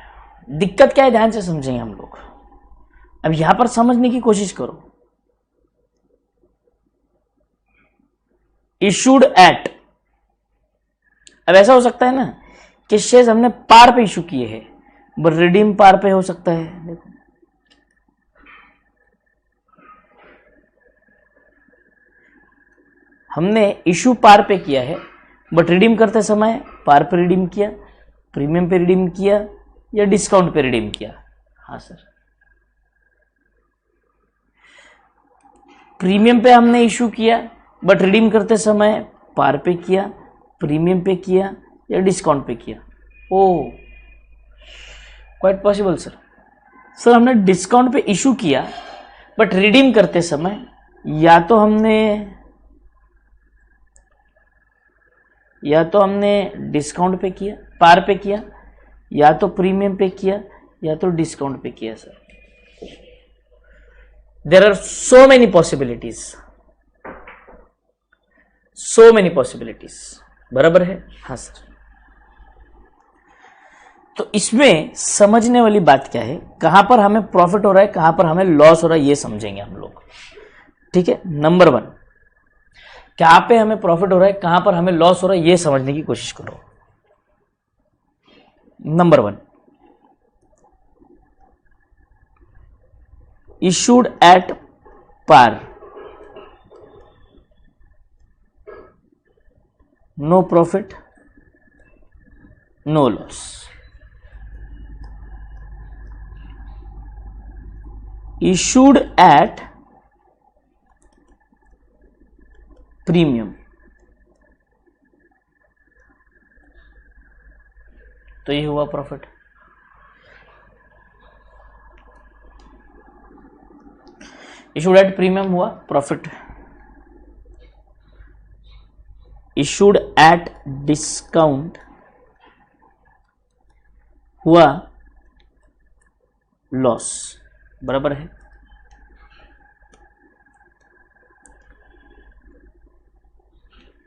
दिक्कत क्या है ध्यान से समझेंगे हम लोग। अब यहां पर समझने की कोशिश करो, इशूड एट। अब ऐसा हो सकता है ना कि शेयर्स हमने पार पे इशू किए हैं, बट रिडीम पार पे हो सकता है। देखो हमने इशू पार पे किया है, बट रिडीम करते समय पार पे रिडीम किया, प्रीमियम पे रिडीम किया, या डिस्काउंट पे रिडीम किया। हाँ सर, प्रीमियम पे हमने इशू किया, बट रिडीम करते समय पार पे किया, प्रीमियम पे किया, या डिस्काउंट पे किया। ओ क्वाइट पॉसिबल सर। सर हमने डिस्काउंट पे इशू किया, बट रिडीम करते समय या तो हमने डिस्काउंट पे किया, पार पे किया, या तो प्रीमियम पे किया, या तो डिस्काउंट पे किया sir. There are so many possibilities, बराबर है? हाँ सर। तो इसमें समझने वाली बात क्या है, कहां पर हमें प्रॉफिट हो रहा है, कहां पर हमें लॉस हो रहा है, ये समझेंगे हम लोग। ठीक है, नंबर 1, कहां पे हमें प्रॉफिट हो रहा है, कहां पर हमें लॉस हो रहा है, ये समझने की कोशिश करो। Number 1, issued at par, no profit, no loss. Issued at premium, तो ये हुआ प्रॉफिट। इशूड एट प्रीमियम हुआ प्रॉफिट। इशूड एट डिस्काउंट हुआ लॉस, बराबर है?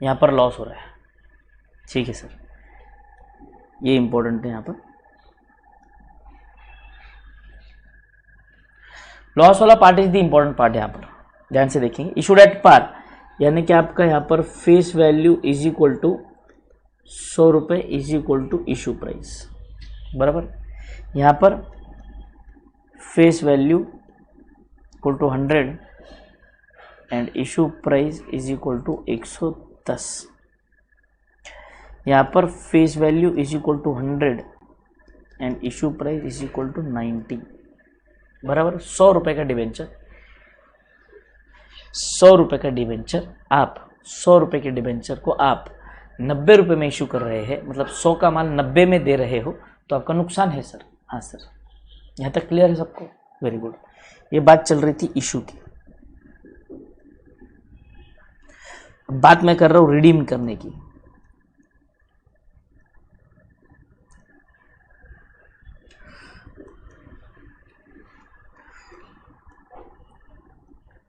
यहां पर लॉस हो रहा है, ठीक है सर, ये इंपॉर्टेंट है। यहां पर लॉस वाला part is the important part. यहां पर ध्यान से देखेंगे, इशूड एट पार यानी कि आपका यहां पर face value is equal to 100 रुपए is equal to issue price, बराबर? यहां पर face value equal to 100 and issue price is equal to 110। यहां पर face value is equal to 100 and issue price is equal to 90, बराबर? 100 रुपए का debenture, 100 रुपए का डिवेंचर, आप 100 रुपए के डिवेंचर को आप 90 रुपए में इशू कर रहे हैं, मतलब 100 का माल 90 में दे रहे हो, तो आपका नुकसान है सर। हाँ सर, यहाँ तक क्लियर है सबको? Very good. ये बात चल रही थी इशू की, बात मैं कर रहा हूं रिडीम करने की।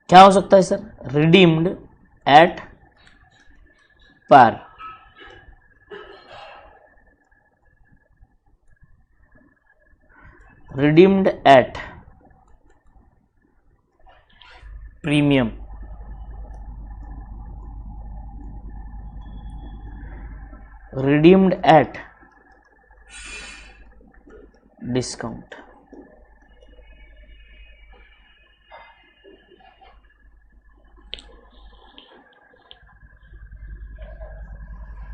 क्या हो सकता है sir? Redeemed at par, redeemed at premium, redeemed at discount.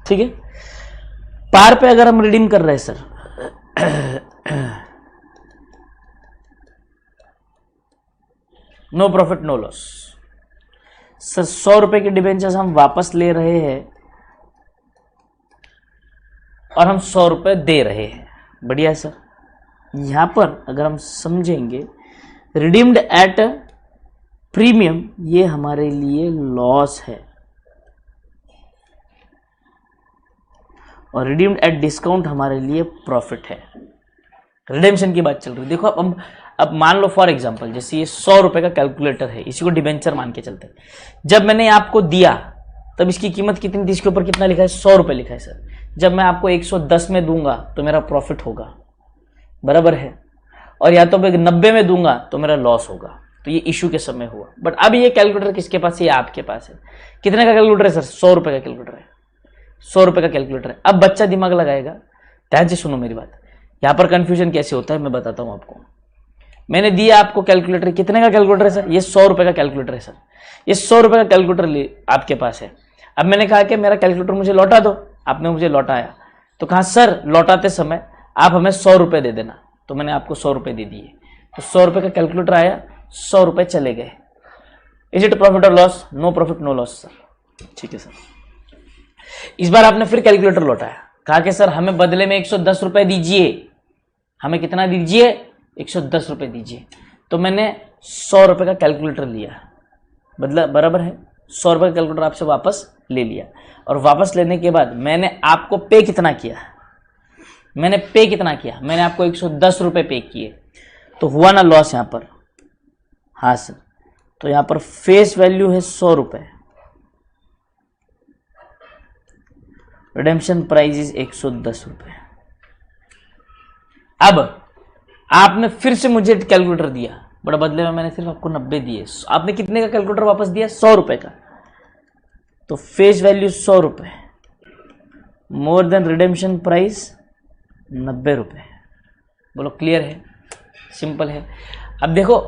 ठीक है, पार पे अगर हम रिडीम कर रहे हैं sir, no profit no loss sir, 100 रुपए के डिबेंचर्स हम वापस ले रहे हैं और हम 100 रुपए दे रहे हैं, बढ़िया है सर। यहां पर अगर हम समझेंगे रिडीम्ड एट प्रीमियम, ये हमारे लिए लॉस है, और रिडीम्ड एट डिस्काउंट हमारे लिए प्रॉफिट है। रिडेम्पशन की बात चल रही है। देखो अब मान लो फॉर एग्जांपल, जैसे ये 100 रुपए का कैलकुलेटर है, इसी को डिबेंचर मान के चलते हैं। जब मैंने आपको दिया तब इसकी कीमत कितनी थी? इसके ऊपर कितना लिखा है? 100 रुपए लिखा है सर। जब मैं आपको 110 में दूंगा तो मेरा प्रॉफिट होगा, बराबर है? और या तो मैं 90 में दूंगा तो मेरा लॉस होगा। तो ये इशू के समय हुआ। बट अब ये कैलकुलेटर किसके पास है? ये आपके पास है। कितने का कैलकुलेटर है सर? 100 रुपए का कैलकुलेटर है, 100 रुपए का कैलकुलेटर है। अब बच्चा दिमाग लगाएगा, ध्यान से सुनो मेरी बात। यहां पर कंफ्यूजन कैसे होता है मैं बताता हूं आपको। मैंने दिया आपको कैलकुलेटर, कितने का कैलकुलेटर है सर? ये 100 रुपए का कैलकुलेटर है सर। ये 100 रुपए का कैलकुलेटर आपके पास है। अब मैंने कहा कि मेरा कैलकुलेटर मुझे लौटा दो, आपने मुझे लौटाया। तो कहा सर लौटाते समय आप हमें 100 रुपए दे देना, तो मैंने आपको 100 रुपए दे दिए। तो 100 रुपए का कैलकुलेटर आया, 100 रुपए चले गए। इज इट प्रॉफिट और loss? No profit no loss sir. ठीक है सर। इस बार आपने फिर कैलकुलेटर लौटाया, कहा कि सर हमें बदले में 110 रुपए दीजिए। हमें कितना दीजिए? 110 रुपए दीजिए। तो मैंने 100 रुपए का कैलकुलेटर लिया, बदला बराबर है, 100 रुपए का कैलकुलेटर आपसे वापस ले लिया, और वापस लेने के बाद मैंने आपको पे कितना किया, मैंने आपको 110 रुपए पे किए, तो हुआ ना लॉस यहां पर? हाँ सर, तो यहां पर फेस वैल्यू है 100 रुपए, रिडेम्पशन प्राइस इज 110 रुपए। अब आपने फिर से मुझे कैलकुलेटर दिया, बड़ा बदले में मैंने सिर्फ आपको 90 दिए, आपने कितने का कैलकुलेटर वापस दिया? 100 रुपए का, तो फेस वैल्यू 100 रुपए मोर देन रिडेम्पशन प्राइस 90 रुपए। बोलो क्लियर है? सिंपल है। अब देखो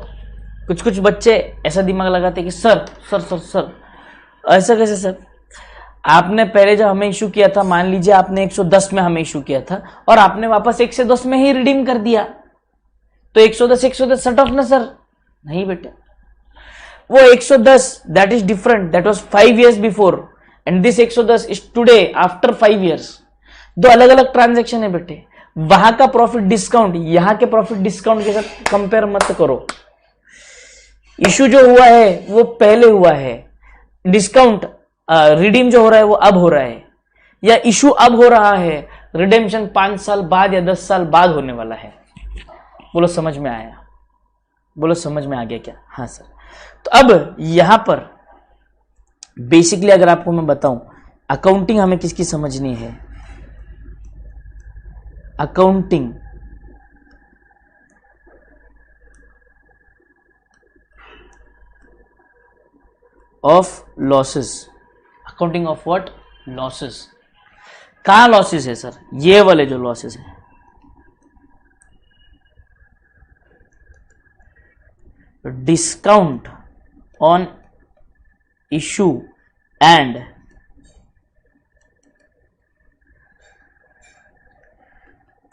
कुछ कुछ बच्चे ऐसा दिमाग लगाते कि सर सर सर सर ऐसा कैसे सर? आपने पहले जब हमें इशू किया था, मान लीजिए आपने 110 में हमें इशू किया था और आपने वापस 110 में ही रिडीम कर दिया, तो 110 सट ऑफ ना सर? नहीं बेटा, वो 110 that is different, that was 5 years before, and this 110 is today after 5 years। दो अलग अलग ट्रांजैक्शन है बेटे, वहां का प्रॉफिट डिस्काउंट यहां के प्रॉफिट डिस्काउंट के साथ कंपेयर मत करो। इशू जो हुआ है वो पहले हुआ है, डिस्काउंट रिडीम जो हो रहा है वो अब हो रहा है, या इशू अब हो रहा है, रिडेम्पशन 5 साल बाद या 10 साल बाद होने वाला है। बोलो समझ में आया? बोलो समझ में आ गया क्या? हाँ सर। तो अब यहां पर बेसिकली अगर आपको मैं बताऊं, अकाउंटिंग हमें किसकी समझनी है? Accounting of losses. Accounting of what? Losses. कहां लॉसेस है सर? ये वाले जो लॉसेस है, discount on issue and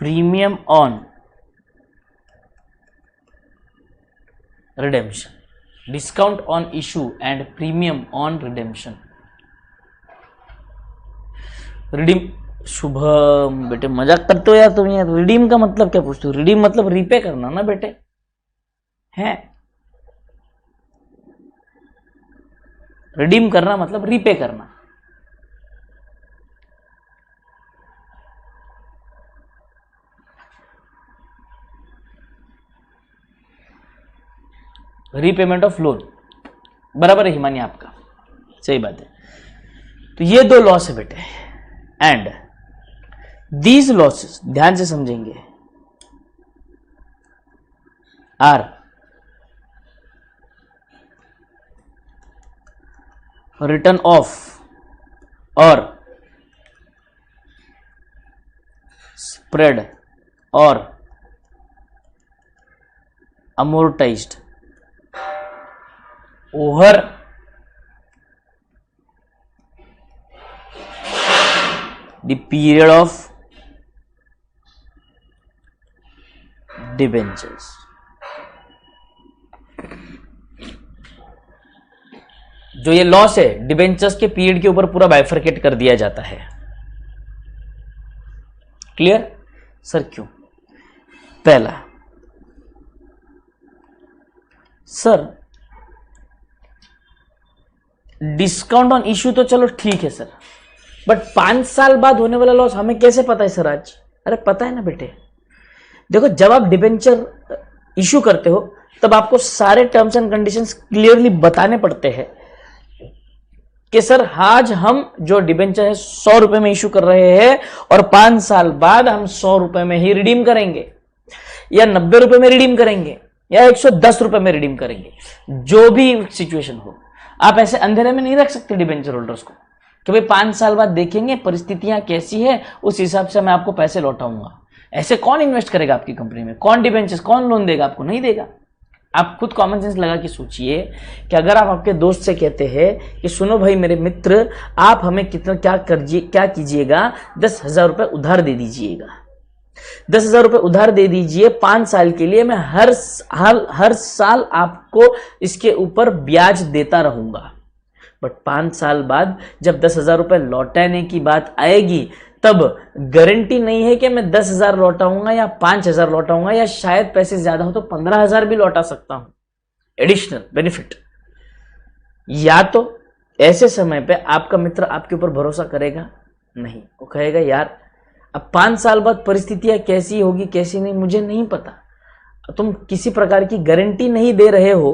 premium on redemption. Discount on issue and premium on redemption. Redeem, Shubham बेटे मजाक करते हो यार तुम यार। रिडीम का मतलब क्या पूछते हो? रिडीम मतलब रीपे करना ना बेटे, है? रिडीम करना मतलब रीपे करना। रीपेमेंट ऑफ लोन, बराबर है हिमानी आपका? सही बात है। तो ये दो लॉस है बेटे, एंड दीज लॉसेस, ध्यान से समझेंगे, आर रिटर्न ऑफ और स्प्रेड और amortised over the period of debentures। जो ये लॉस है डिबेंचर्स के पीरियड के ऊपर पूरा बाइफरकेट कर दिया जाता है। Clear sir? क्यों? पहला, सर डिस्काउंट ऑन इश्यू तो चलो ठीक है सर, बट 5 साल बाद होने वाला लॉस हमें कैसे पता है सर आज? अरे पता है ना बेटे, देखो जब आप डिबेंचर इशू करते हो तब आपको सारे टर्म्स एंड कंडीशंस क्लियरली बताने पड़ते हैं कि सर आज हम जो डिबेंचर है 100 रुपए में इशू कर रहे हैं और 5 साल बाद हम 100 रुपए में ही रिडीम करेंगे, या 90 रुपए में रिडीम करेंगे, या 110 रुपए में रिडीम करेंगे। जो भी सिचुएशन हो, आप ऐसे अंधेरे में नहीं रख सकते डिबेंचर होल्डर्स को कि भाई 5 साल बाद देखेंगे परिस्थितियां कैसी है, उस हिसाब से मैं आपको पैसे लौटाऊंगा। ऐसे कौन इन्वेस्ट करेगा आपकी कंपनी में? कौन डिबेंचर्स, कौन लोन देगा आपको? नहीं देगा। आप खुद कॉमन सेंस लगा के सोचिए कि अगर आप आपके दोस्त से कहते हैं कि सुनो भाई मेरे मित्र, आप हमें कितना क्या कीजिएगा, 10,000 रुपए उधार दे दीजिएगा, 10,000 रुपए उधार दे दीजिए 5 साल के लिए, मैं हर साल आपको इसके ऊपर ब्याज देता रहूंगा। बट 5 साल बाद जब 10,000 रुपए लौटाने की बात आएगी तब गारंटी नहीं है कि मैं 10,000 लौटाऊंगा या 5,000 लौटाऊंगा, या शायद पैसे ज्यादा हो तो 15,000 भी लौटा सकता हूं। Additional benefit. या तो ऐसे समय पे आपका मित्र आपके ऊपर भरोसा करेगा नहीं, वो कहेगा यार अब 5 साल बाद परिस्थितियां कैसी होगी कैसी नहीं मुझे नहीं पता, तुम किसी प्रकार की गारंटी नहीं दे रहे हो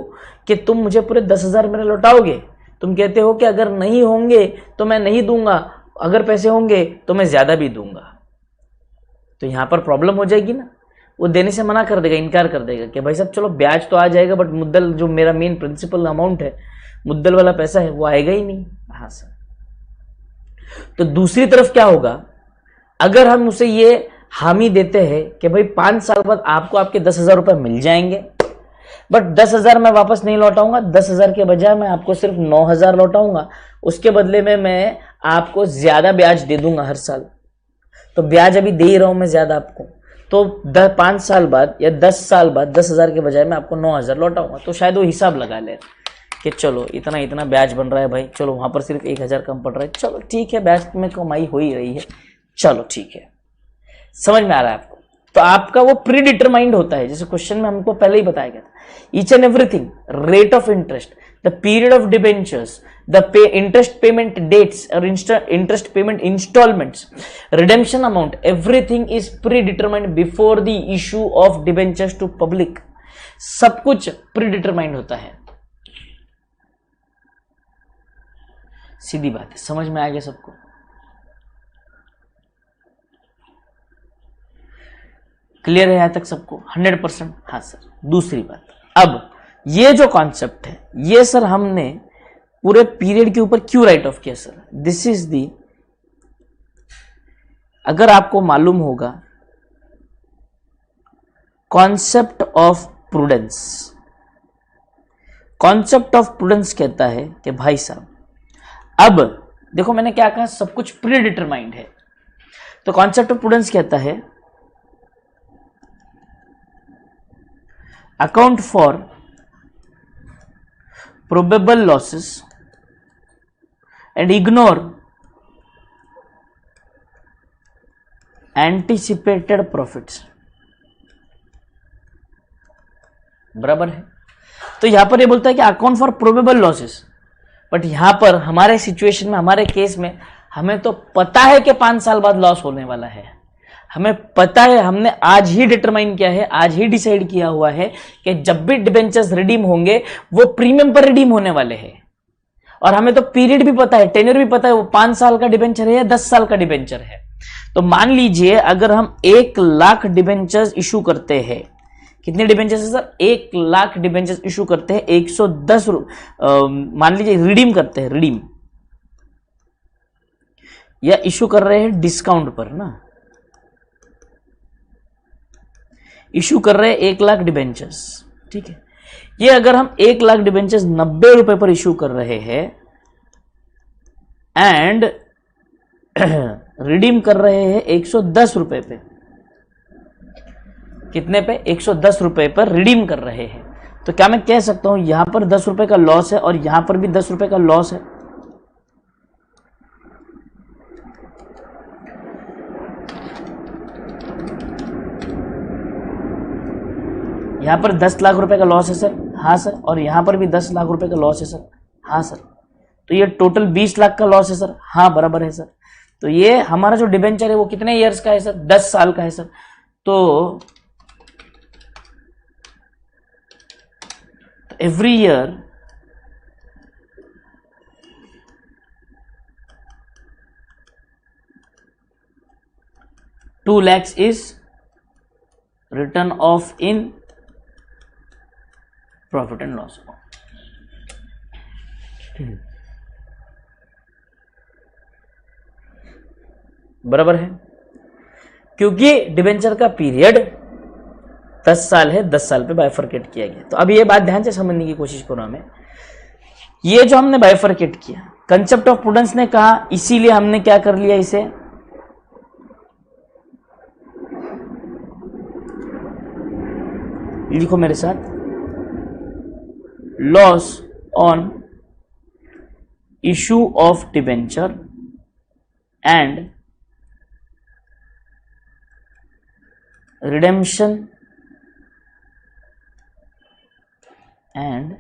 कि तुम मुझे पूरे 10,000 मेरे लौटाओगे। तुम कहते हो कि अगर नहीं होंगे तो मैं नहीं दूंगा, अगर पैसे होंगे तो मैं ज्यादा भी दूंगा। तो यहां पर प्रॉब्लम हो जाएगी ना, वो देने से मना कर देगा, इनकार कर देगा कि भाई साहब चलो ब्याज तो आ जाएगा बट मुद्दल जो मेरा मेन प्रिंसिपल अमाउंट है, मुद्दल वाला पैसा है वो आएगा ही नहीं। हाँ सर। तो दूसरी तरफ क्या होगा, अगर हम उसे ये हामी देते हैं कि भाई 5 साल बाद आपको आपके 10,000 रुपए मिल जाएंगे, बट 10,000 मैं वापस नहीं लौटाऊंगा, 10,000 के बजाय मैं आपको सिर्फ 9,000 लौटाऊंगा, उसके बदले में मैं आपको ज्यादा ब्याज दे दूंगा हर साल। तो ब्याज अभी दे ही रहा हूं मैं ज्यादा आपको, तो 5 साल बाद या 10 साल बाद 10,000 के बजाय मैं आपको 9,000 लौटाऊंगा। तो शायद वो हिसाब लगा ले कि चलो इतना इतना ब्याज बन रहा है भाई, चलो वहां पर सिर्फ 1,000 कम पड़ रहा है, चलो ठीक है ब्याज में कमाई हो ही रही है, चलो ठीक है। समझ में आ रहा है आपको? तो आपका वो प्री डिटरमाइंड होता है, जैसे क्वेश्चन में हमको पहले ही बताया गया था, each and everything, rate of interest, the period of debentures, the interest payment dates और interest payment installments, redemption amount, everything is pre determined before the issue of debentures to public. सब कुछ pre determined होता है। सीधी बात है, समझ में आ गया सबको? क्लियर है यहां तक सबको? 100%? हाँ सर। दूसरी बात, अब ये जो कॉन्सेप्ट है ये सर हमने पूरे पीरियड के ऊपर क्यों राइट ऑफ किया सर? दिस इज दी, अगर आपको मालूम होगा concept of prudence, concept of prudence कहता है कि भाई साहब अब देखो मैंने क्या कहा, सब कुछ प्री डिटरमाइंड है। तो कॉन्सेप्ट ऑफ प्रूडेंस कहता है account for probable losses and ignore anticipated profits। बराबर है? तो यहां पर ये बोलता है कि account for probable losses, but यहां पर हमारे सिचुएशन में, हमारे केस में हमें तो पता है कि 5 साल बाद लॉस होने वाला है, हमें पता है, हमने आज ही डिटरमाइन किया है, आज ही डिसाइड किया हुआ है कि जब भी डिबेंचर्स रिडीम होंगे वो प्रीमियम पर रिडीम होने वाले हैं। और हमें तो पीरियड भी पता है, टेन्योर भी पता है, वो 5 साल का डिबेंचर है या 10 साल का डिबेंचर है। तो मान लीजिए अगर हम 1 लाख डिबेंचर्स इशू करते हैं, कितने डिबेंचर्स है सर? 1 लाख डिबेंचर्स इशू करते हैं, 110 मान लीजिए रिडीम करते हैं, रिडीम या इशू कर रहे हैं डिस्काउंट पर ना, इशू कर रहे हैं 1 लाख डिबेंचर्स, ठीक है। ये अगर हम 1 लाख डिबेंचर्स 90 रुपए पर इशू कर रहे हैं एंड रिडीम कर रहे हैं 110 रुपए पे, कितने पे? 110 रुपए पर रिडीम कर रहे हैं, तो क्या मैं कह सकता हूं यहां पर 10 रुपए का लॉस है और यहां पर भी 10 रुपए का लॉस है? यहां पर 10 लाख रुपए का लॉस है सर? हाँ सर। और यहां पर भी 10 लाख रुपए का लॉस है सर? हाँ सर। तो ये टोटल 20 लाख का लॉस है सर? हाँ बराबर है सर। तो ये हमारा जो डिबेंचर है वो कितने ईयर्स का है सर? 10 साल का है सर। तो every year $2 lakhs is written off in profit and loss. बराबर है, क्योंकि डिबेंचर का पीरियड 10 साल है, 10 साल पे बाइफरकेट किया गया। तो अब ये बात ध्यान से समझने की कोशिश करो हमें, ये जो हमने बाइफरकेट किया, कंसेप्ट ऑफ प्रूडेंस ने कहा, इसीलिए हमने क्या कर लिया, इसे लिखो मेरे साथ, loss on issue of debenture and redemption and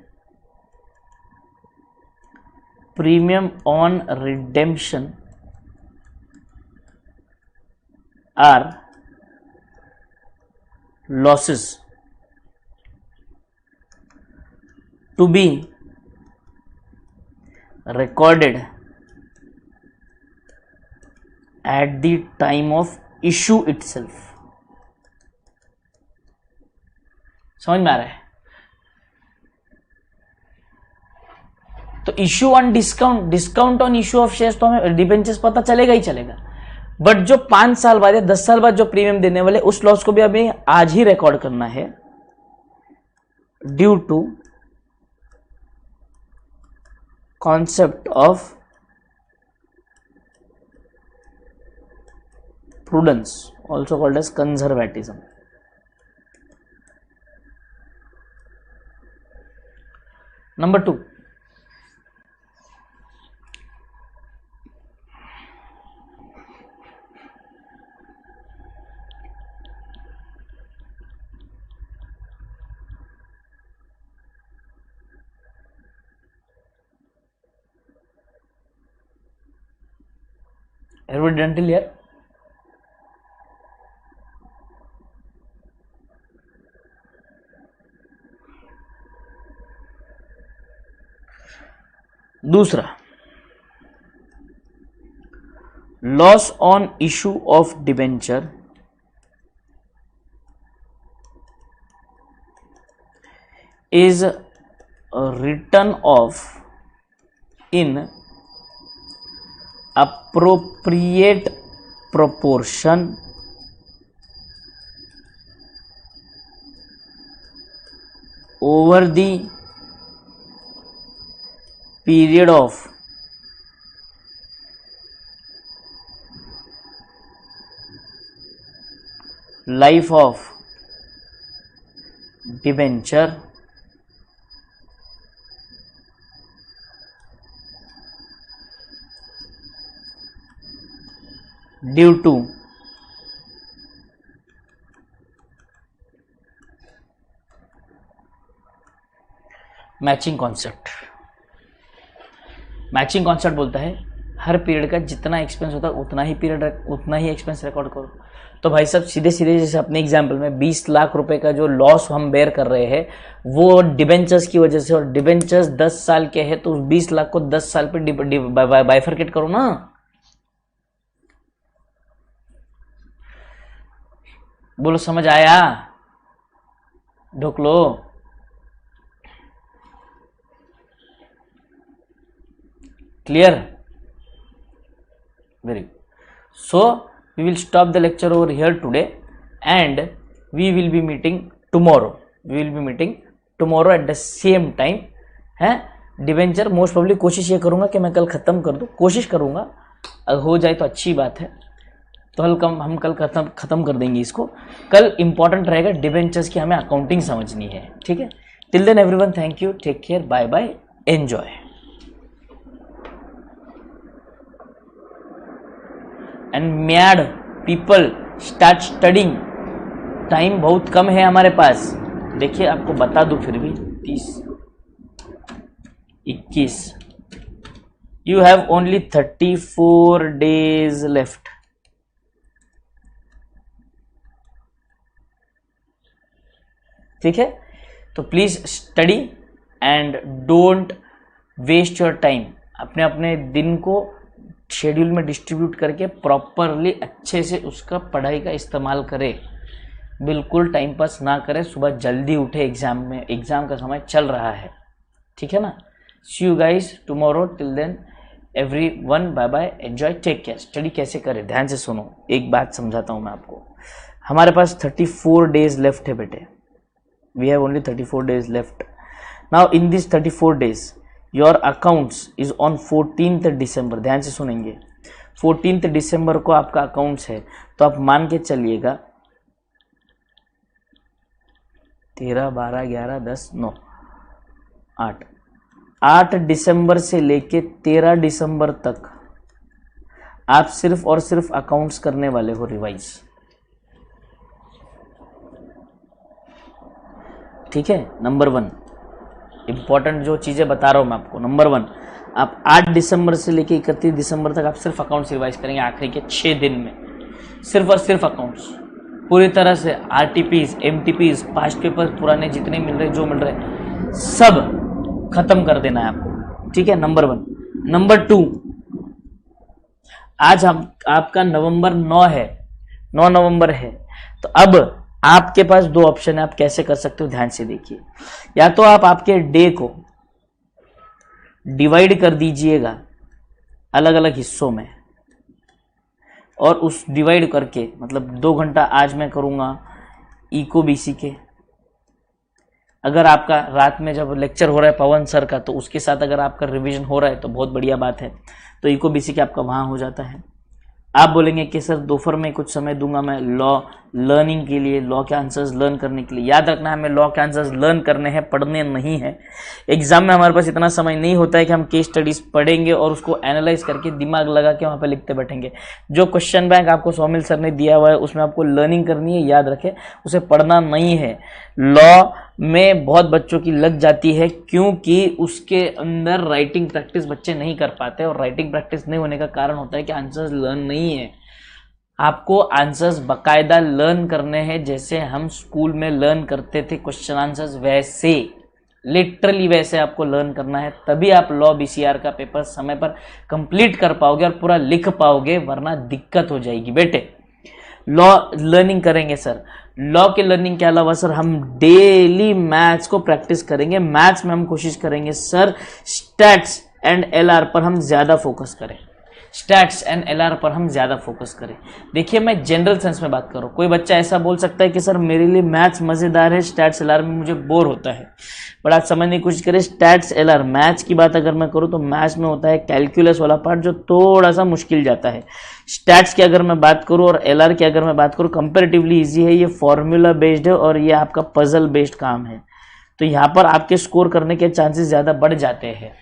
premium on redemption are losses to be recorded at the time of issue itself. समझ में आ रहा है? तो issue on discount, discount on issue of shares तो हमें डिबेंचर्स पता चलेगा ही चलेगा, बट जो 5 साल बाद या 10 साल बाद जो प्रीमियम देने वाले उस लॉस को भी हमें आज ही रिकॉर्ड करना है due to concept of prudence, also called as conservatism. Number 2, everybody done till here? दूसरा, loss on issue of debenture is written off in appropriate proportion over the period of life of debenture due to matching concept. Matching concept बोलता है हर period का जितना expense होता है उतना ही expense record करो. तो भाई साहब सीधे सीधे जैसे अपने एग्जाम्पल में 20 लाख रुपए का जो लॉस हम बेयर कर रहे हैं वो डिबेंचर्स की वजह से, और डिबेंचर्स 10 साल के हैं तो 20 लाख को 10 साल पे बाइफरकेट करो ना. बोलो समझ आया? ढोक लो. Clear? Very good. So we will stop the lecture over here today and we will be meeting tomorrow. At the same time. है डिवेंचर मोस्ट प्रोबेबली कोशिश ये करूंगा कि मैं कल खत्म कर दूं, कोशिश करूंगा, अगर हो जाए तो अच्छी बात है. तो हम कल खत्म कर देंगे इसको. कल इंपॉर्टेंट रहेगा डिबेंचर्स की, हमें अकाउंटिंग समझनी है. ठीक है? Till then everyone, thank you, take care, bye bye, enjoy. And mad people start studying. Time बहुत कम है हमारे पास. देखिए आपको बता दूं फिर भी 30, 21, you have only 34 days left. ठीक है? तो please study and don't waste your time. अपने अपने दिन को शेड्यूल में डिस्ट्रीब्यूट करके प्रॉपरली अच्छे से उसका पढ़ाई का इस्तेमाल करें. बिल्कुल टाइम पास ना करें. सुबह जल्दी उठे, एग्जाम का समय चल रहा है. ठीक है ना? See you guys tomorrow. Till then everyone, bye bye, enjoy, take care. Study कैसे करें ध्यान से सुनो. एक बात समझाता हूं मैं आपको. हमारे पास 34 days लेफ्ट है बेटे. We have only 34 days left. Now in these 34 days your accounts is on 14th December. ध्यान से सुनेंगे. 14th December को आपका अकाउंट्स है. तो आप मान के चलिएगा 13, 12, 11, 10, 9, 8 दिसंबर से लेके 13 दिसंबर तक आप सिर्फ और सिर्फ अकाउंट्स करने वाले हो रिवाइज. ठीक है? नंबर 1. इंपॉर्टेंट जो चीज़ें बता रहा हूँ मैं आपको, नंबर 1, आप 8 दिसंबर से लेकर 31 दिसंबर तक आप सिर्फ अकाउंट्स रिवाइज करेंगे आखिरी के 6 दिन में, सिर्फ और सिर्फ अकाउंट्स पूरी तरह से। आरटीपीज, एमटीपीज, पास्ट पेपर पुराने जितने मिल रहे, जो मिल रहे सब खत्म कर देना है आपको, ठीक है, नंबर 1। नंबर 2, आज आपका नवंबर 9 है, 9 नवंबर है, तो अब आपके पास 2 ऑप्शन है, आप कैसे कर सकते हो, ध्यान से देखिए। या तो आप आपके डे को डिवाइड कर दीजिएगा अलग अलग हिस्सों में, और उस डिवाइड करके मतलब 2 घंटा आज मैं करूँगा इको बीसी के, अगर आपका रात में जब लेक्चर हो रहा है पवन सर का, तो उसके साथ अगर आपका रिवीजन हो रहा है तो बहुत बढ़िया बात है, तो इको बीसी के आपका वहाँ हो जाता है। आप बोलेंगे कि सर दोपहर में कुछ समय दूंगा मैं लॉ लर्निंग के लिए, लॉ के आंसर्स लर्न करने के लिए। याद रखना है, हमें लॉ के आंसर्स लर्न करने हैं, पढ़ने नहीं है। एग्जाम में हमारे पास इतना समय नहीं होता है कि हम केस स्टडीज पढ़ेंगे और उसको एनालाइज करके दिमाग लगा के वहाँ पे लिखते बैठेंगे। जो क्वेश्चन बैंक आपको सौमिल सर ने दिया हुआ है उसमें आपको लर्निंग करनी है, याद रखें, उसे पढ़ना नहीं है। लॉ में बहुत बच्चों की लग जाती है क्योंकि उसके अंदर राइटिंग प्रैक्टिस बच्चे नहीं कर पाते, और राइटिंग प्रैक्टिस नहीं होने का कारण होता है कि आंसर्स लर्न नहीं है। आपको आंसर्स बकायदा लर्न करने हैं, जैसे हम स्कूल में लर्न करते थे क्वेश्चन आंसर्स, वैसे लिटरली वैसे आपको लर्न करना है, तभी आप लॉ बीसीआर का पेपर समय पर कंप्लीट कर पाओगे और पूरा लिख पाओगे, वरना दिक्कत हो जाएगी बेटे। लॉ लर्निंग करेंगे सर, लॉ के लर्निंग के अलावा सर हम डेली मैथ्स को प्रैक्टिस करेंगे। मैथ्स में हम कोशिश करेंगे सर स्टैट्स एंड एलआर पर हम ज़्यादा फोकस करें, स्टैट्स एंड एलआर पर हम ज़्यादा फोकस करें। देखिए मैं जनरल सेंस में बात कर रहा हूँ, कोई बच्चा ऐसा बोल सकता है कि सर मेरे लिए मैथ्स मज़ेदार है, स्टैट्स एलआर में मुझे बोर होता है। बट आप समझने की कोशिश करें, स्टैट्स एलआर मैथ्स की बात अगर मैं करूँ तो मैथ्स में होता है कैलकुलस वाला पार्ट जो थोड़ा सा मुश्किल जाता है। स्टैट्स की अगर मैं बात करूँ और एलआर की अगर मैं बात करूँ, कंपेरेटिवली ईजी है, ये फॉर्मूला बेस्ड है और ये आपका पजल बेस्ड काम है, तो यहाँ पर आपके स्कोर करने के चांसेस ज़्यादा बढ़ जाते हैं।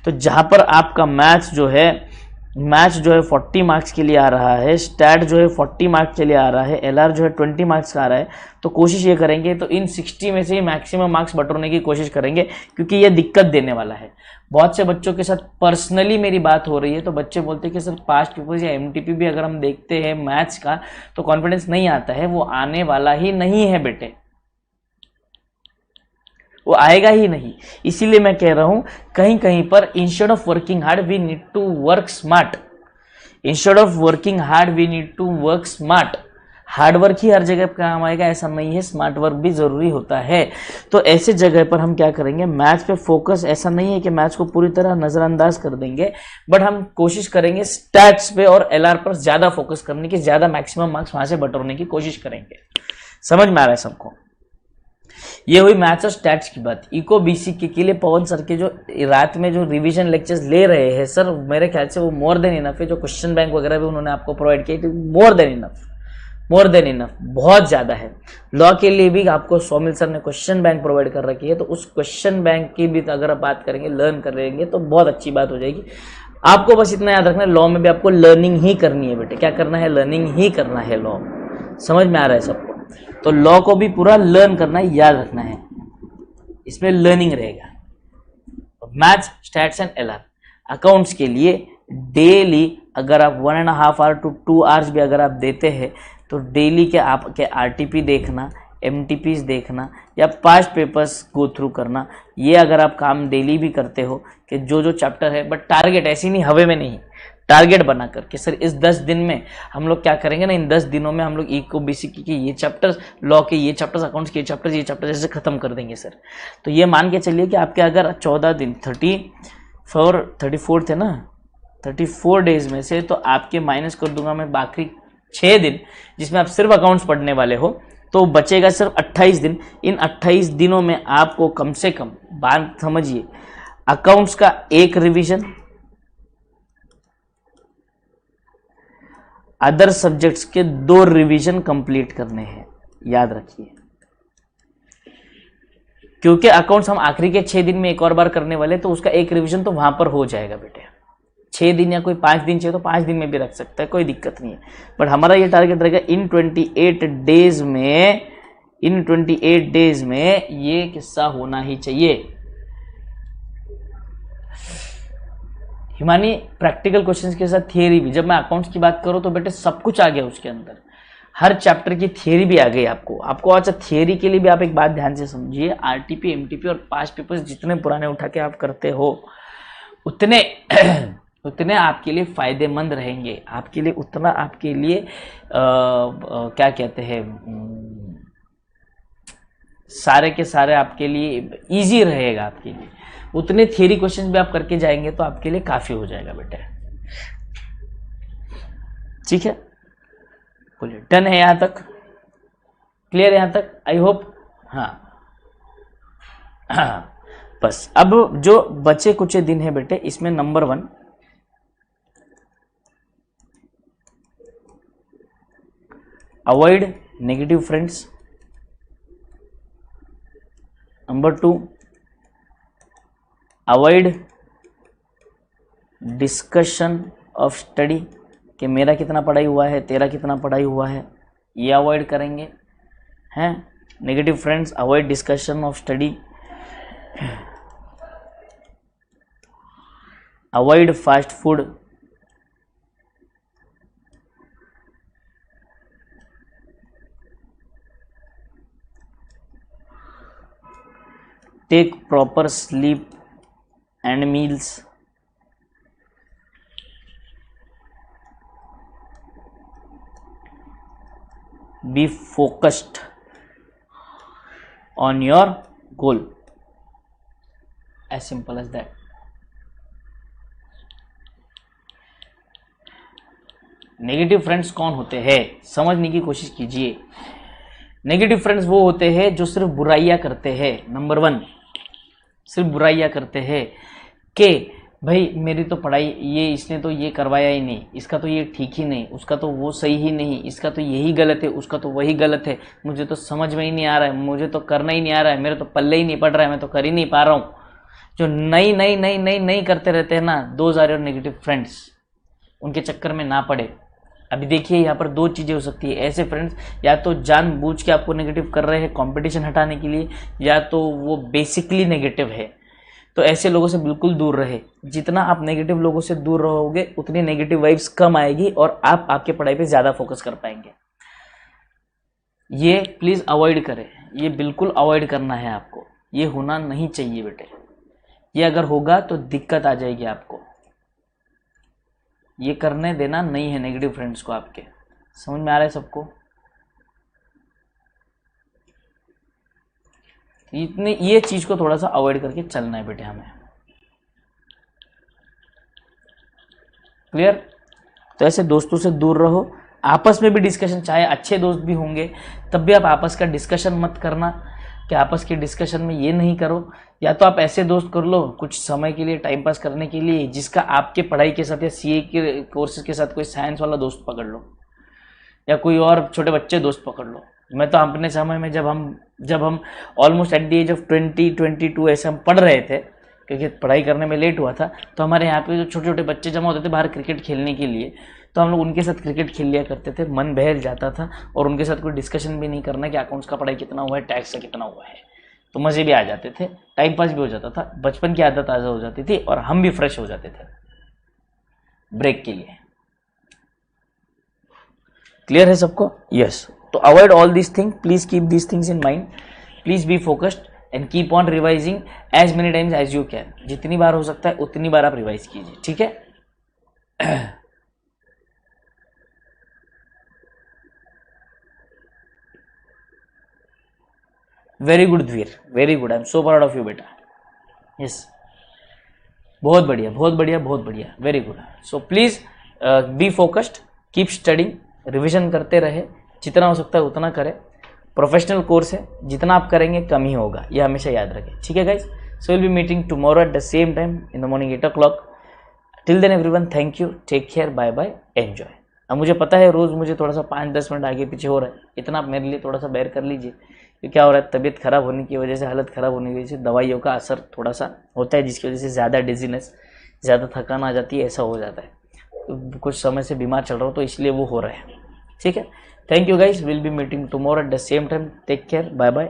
तो जहाँ पर आपका मैथ्स जो है 40 मार्क्स के लिए आ रहा है, स्टैट जो है 40 मार्क्स के लिए आ रहा है, एलआर जो है 20 मार्क्स का आ रहा है, तो कोशिश ये करेंगे तो इन 60 में से ही मैक्सिमम मार्क्स बटोरने की कोशिश करेंगे, क्योंकि ये दिक्कत देने वाला है। बहुत से बच्चों के साथ पर्सनली मेरी बात हो रही है, तो बच्चे बोलते हैं कि सर पास्ट पेपर्स या एमटीपी भी अगर हम देखते हैं मैथ्स का तो कॉन्फिडेंस नहीं आता है। वो आने वाला ही नहीं है बेटे, वो आएगा ही नहीं। इसीलिए मैं कह रहा हूं कहीं कहीं पर instead of working hard we need to work smart, instead of working hard we need to work smart. Hard work ही हर जगह पर काम आएगा ऐसा नहीं है, स्मार्ट वर्क भी जरूरी होता है। तो ऐसे जगह पर हम क्या करेंगे, मैथ्स पे फोकस, ऐसा नहीं है कि मैथ्स को पूरी तरह नजरअंदाज कर देंगे, बट हम कोशिश करेंगे स्टैट्स पे और एलआर पर ज्यादा फोकस करने की, ज्यादा मैक्सिमम मार्क्स वहां से बटोरने की कोशिश करेंगे। समझ में आ रहा है सबको? ये हुई मैथ्स और स्टैट्स की बात। इको बीसी के लिए पवन सर के जो रात में जो रिवीजन लेक्चर्स ले रहे हैं सर, मेरे ख्याल से वो मोर देन इनफ है। जो क्वेश्चन बैंक वगैरह भी उन्होंने आपको प्रोवाइड किया, मोर देन इनफ, बहुत ज्यादा है। लॉ के लिए भी आपको सौमिल सर ने क्वेश्चन बैंक प्रोवाइड कर रखी है, तो उस क्वेश्चन बैंक की भी अगर आप बात करेंगे, लर्न कर लेंगे तो बहुत अच्छी बात हो जाएगी। आपको बस इतना याद रखना है, लॉ में भी आपको लर्निंग ही करनी है बेटे। क्या करना है? लर्निंग ही करना है। लॉ समझ में आ रहा है सबको? तो लॉ को भी पूरा लर्न करना है, याद रखना है, इसमें लर्निंग रहेगा। Maths, stats and LR. Accounts के लिए डेली अगर आप 1.5 आवर टू 2 आवर्स भी अगर आप देते हैं, तो डेली के आपके आरटीपी देखना, एमटीपीज देखना या पास्ट पेपर्स गो थ्रू करना, ये अगर आप काम डेली भी करते हो कि जो चैप्टर है, बट टारगेट ऐसी नहीं हवे में नहीं, टारगेट बना करके सर इस 10 दिन में हम लोग क्या करेंगे ना, इन 10 दिनों में हम लोग इको बीसी के ये चैप्टर्स, लॉ के ये चैप्टर्स, अकाउंट्स के ये चैप्टर्स ऐसे खत्म कर देंगे सर। तो ये मान के चलिए कि आपके अगर 14 दिन 34 थे ना, 34 डेज में से तो आपके माइनस कर दूंगा मैं बाकी 6 दिन जिसमें आप सिर्फ अकाउंट्स पढ़ने वाले हो, तो बचेगा सिर्फ 28 दिन। इन 28 दिनों में आपको कम से कम, बात समझिए, अकाउंट्स का 1 रिवीजन, अदर सब्जेक्ट्स के 2 रिवीजन कंप्लीट करने हैं, याद रखिए। क्योंकि अकाउंट्स हम आखिरी के 6 दिन में एक और बार करने वाले, तो उसका 1 रिवीजन तो वहां पर हो जाएगा बेटे। 6 दिन या कोई 5 दिन चाहिए तो 5 दिन में भी रख सकता है, कोई दिक्कत नहीं है। बट हमारा ये टारगेट रहेगा इन 28 डेज में ये किस्सा होना ही चाहिए। हिमानी प्रैक्टिकल क्वेश्चंस के साथ थियरी भी, जब मैं अकाउंट्स की बात करूँ तो बेटे सब कुछ आ गया उसके अंदर, हर चैप्टर की थियरी भी आ गई आपको। अच्छा थियरी के लिए भी आप एक बात ध्यान से समझिए, आरटीपी एमटीपी और पास्ट पेपर्स जितने पुराने उठा के आप करते हो उतने उतने आपके लिए फायदेमंद रहेंगे, आपके लिए उतना आपके लिए क्या कहते हैं, सारे के सारे आपके लिए इजी रहेगा आपके लिए। उतने थियरी क्वेश्चन भी आप करके जाएंगे तो आपके लिए काफी हो जाएगा बेटा, ठीक है। बोलिए डन है यहां तक, क्लियर है यहां तक, आई होप। हाँ बस अब जो बचे कुछ दिन है बेटे, इसमें number 1 avoid negative friends, number 2 avoid discussion of study, कि मेरा कितना पढ़ाई हुआ है, तेरा कितना पढ़ाई हुआ है, ये अवॉइड करेंगे हैं। Negative friends, avoid discussion of study, avoid fast food, take proper sleep and meals, be focused on your goal, as simple as that। Negative friends कौन होते हैं समझने की कोशिश कीजिए। नेगेटिव फ्रेंड्स वो होते हैं जो सिर्फ बुराइयां करते हैं, नंबर 1 सिर्फ बुराइयां करते हैं कि भाई मेरी तो पढ़ाई, ये इसने तो ये करवाया ही नहीं, इसका तो ये ठीक ही नहीं, उसका तो वो सही ही नहीं, इसका तो यही गलत है, उसका तो वही गलत है, मुझे तो समझ में ही नहीं आ रहा है, मुझे तो करना ही नहीं आ रहा है, मेरे तो पल्ले ही नहीं पड़ रहा है, मैं तो कर ही नहीं पा रहा हूँ। जो नई करते रहते हैं ना, those are your negative friends, उनके चक्कर में ना पड़े। अभी देखिए यहाँ पर 2 चीज़ें हो सकती है, ऐसे फ्रेंड्स या तो जानबूझ के आपको नेगेटिव कर रहे हैं कंपटीशन हटाने के लिए, या तो वो बेसिकली नेगेटिव है। तो ऐसे लोगों से बिल्कुल दूर रहे। जितना आप नेगेटिव लोगों से दूर रहोगे उतनी नेगेटिव वाइब्स कम आएगी और आप आपके पढ़ाई पे ज़्यादा फोकस कर पाएंगे। ये प्लीज़ अवॉइड करें, ये बिल्कुल अवॉइड करना है आपको, ये होना नहीं चाहिए बेटे। ये अगर होगा तो दिक्कत आ जाएगी आपको, ये करने देना नहीं है नेगेटिव फ्रेंड्स को आपके। समझ में आ रहा है सबको? इतने ये चीज को थोड़ा सा अवॉइड करके चलना है बेटे हमें, क्लियर? तो ऐसे दोस्तों से दूर रहो, आपस में भी डिस्कशन, चाहे अच्छे दोस्त भी होंगे तब भी आप आपस का डिस्कशन मत करना, कि आपस के डिस्कशन में ये नहीं करो। या तो आप ऐसे दोस्त कर लो कुछ समय के लिए टाइम पास करने के लिए, जिसका आपके पढ़ाई के साथ या सीए के कोर्सेज के साथ कोई साइंस वाला दोस्त पकड़ लो, या कोई और छोटे बच्चे दोस्त पकड़ लो। मैं तो अपने समय में जब हम almost at the age of 20-22 ऐसे हम पढ़ रहे थे, क्योंकि पढ़ाई करने में लेट हुआ था, तो हमारे यहाँ पे जो छोटे छोटे बच्चे जमा होते थे बाहर क्रिकेट खेलने के लिए, तो हम लोग उनके साथ क्रिकेट खेल लिया करते थे, मन बहल जाता था, और उनके साथ कोई डिस्कशन भी नहीं करना कि अकाउंट्स का पढ़ाई कितना हुआ है, टैक्स का कितना हुआ है, तो मज़े भी आ जाते थे, टाइम पास भी हो जाता था, बचपन की आदत ताज़ा हो जाती थी और हम भी फ्रेश हो जाते थे ब्रेक के लिए। क्लियर है सबको? यस। तो avoid all this thing, please keep this things in mind, please be focused and keep on revising as many times as you can. जितनी बार हो सकता है उतनी बार आप रिवाइज कीजिए, ठीक है? Very good Dhvir, very good, I am so proud of you बेटा। यस, बहुत बढ़िया बहुत बढ़िया बहुत बढ़िया, very good. So please be focused, keep studying, revision करते रहे, जितना हो सकता है उतना करें। प्रोफेशनल कोर्स है, जितना आप करेंगे कम ही होगा, ये हमेशा याद रखें, ठीक है guys? So will be meeting tomorrow at the same time in the morning 8 o'clock। Till then everyone, thank you, take care, bye bye, enjoy. अब मुझे पता है रोज़ मुझे थोड़ा सा 5-10 मिनट आगे पीछे हो रहा है, इतना आप मेरे लिए थोड़ा सा बेयर कर लीजिए। कि क्या हो रहा है, तबीयत खराब होने की वजह से, हालत खराब होने की वजह से दवाइयों का असर थोड़ा सा होता है, जिसकी वजह से ज़्यादा डिजीनेस, ज़्यादा थकान आ जाती है, ऐसा हो जाता है। तो कुछ समय से बीमार चल रहा हूँ तो इसलिए वो हो रहा है, ठीक है? Thank you guys, will be meeting tomorrow at the same time, take care, bye bye.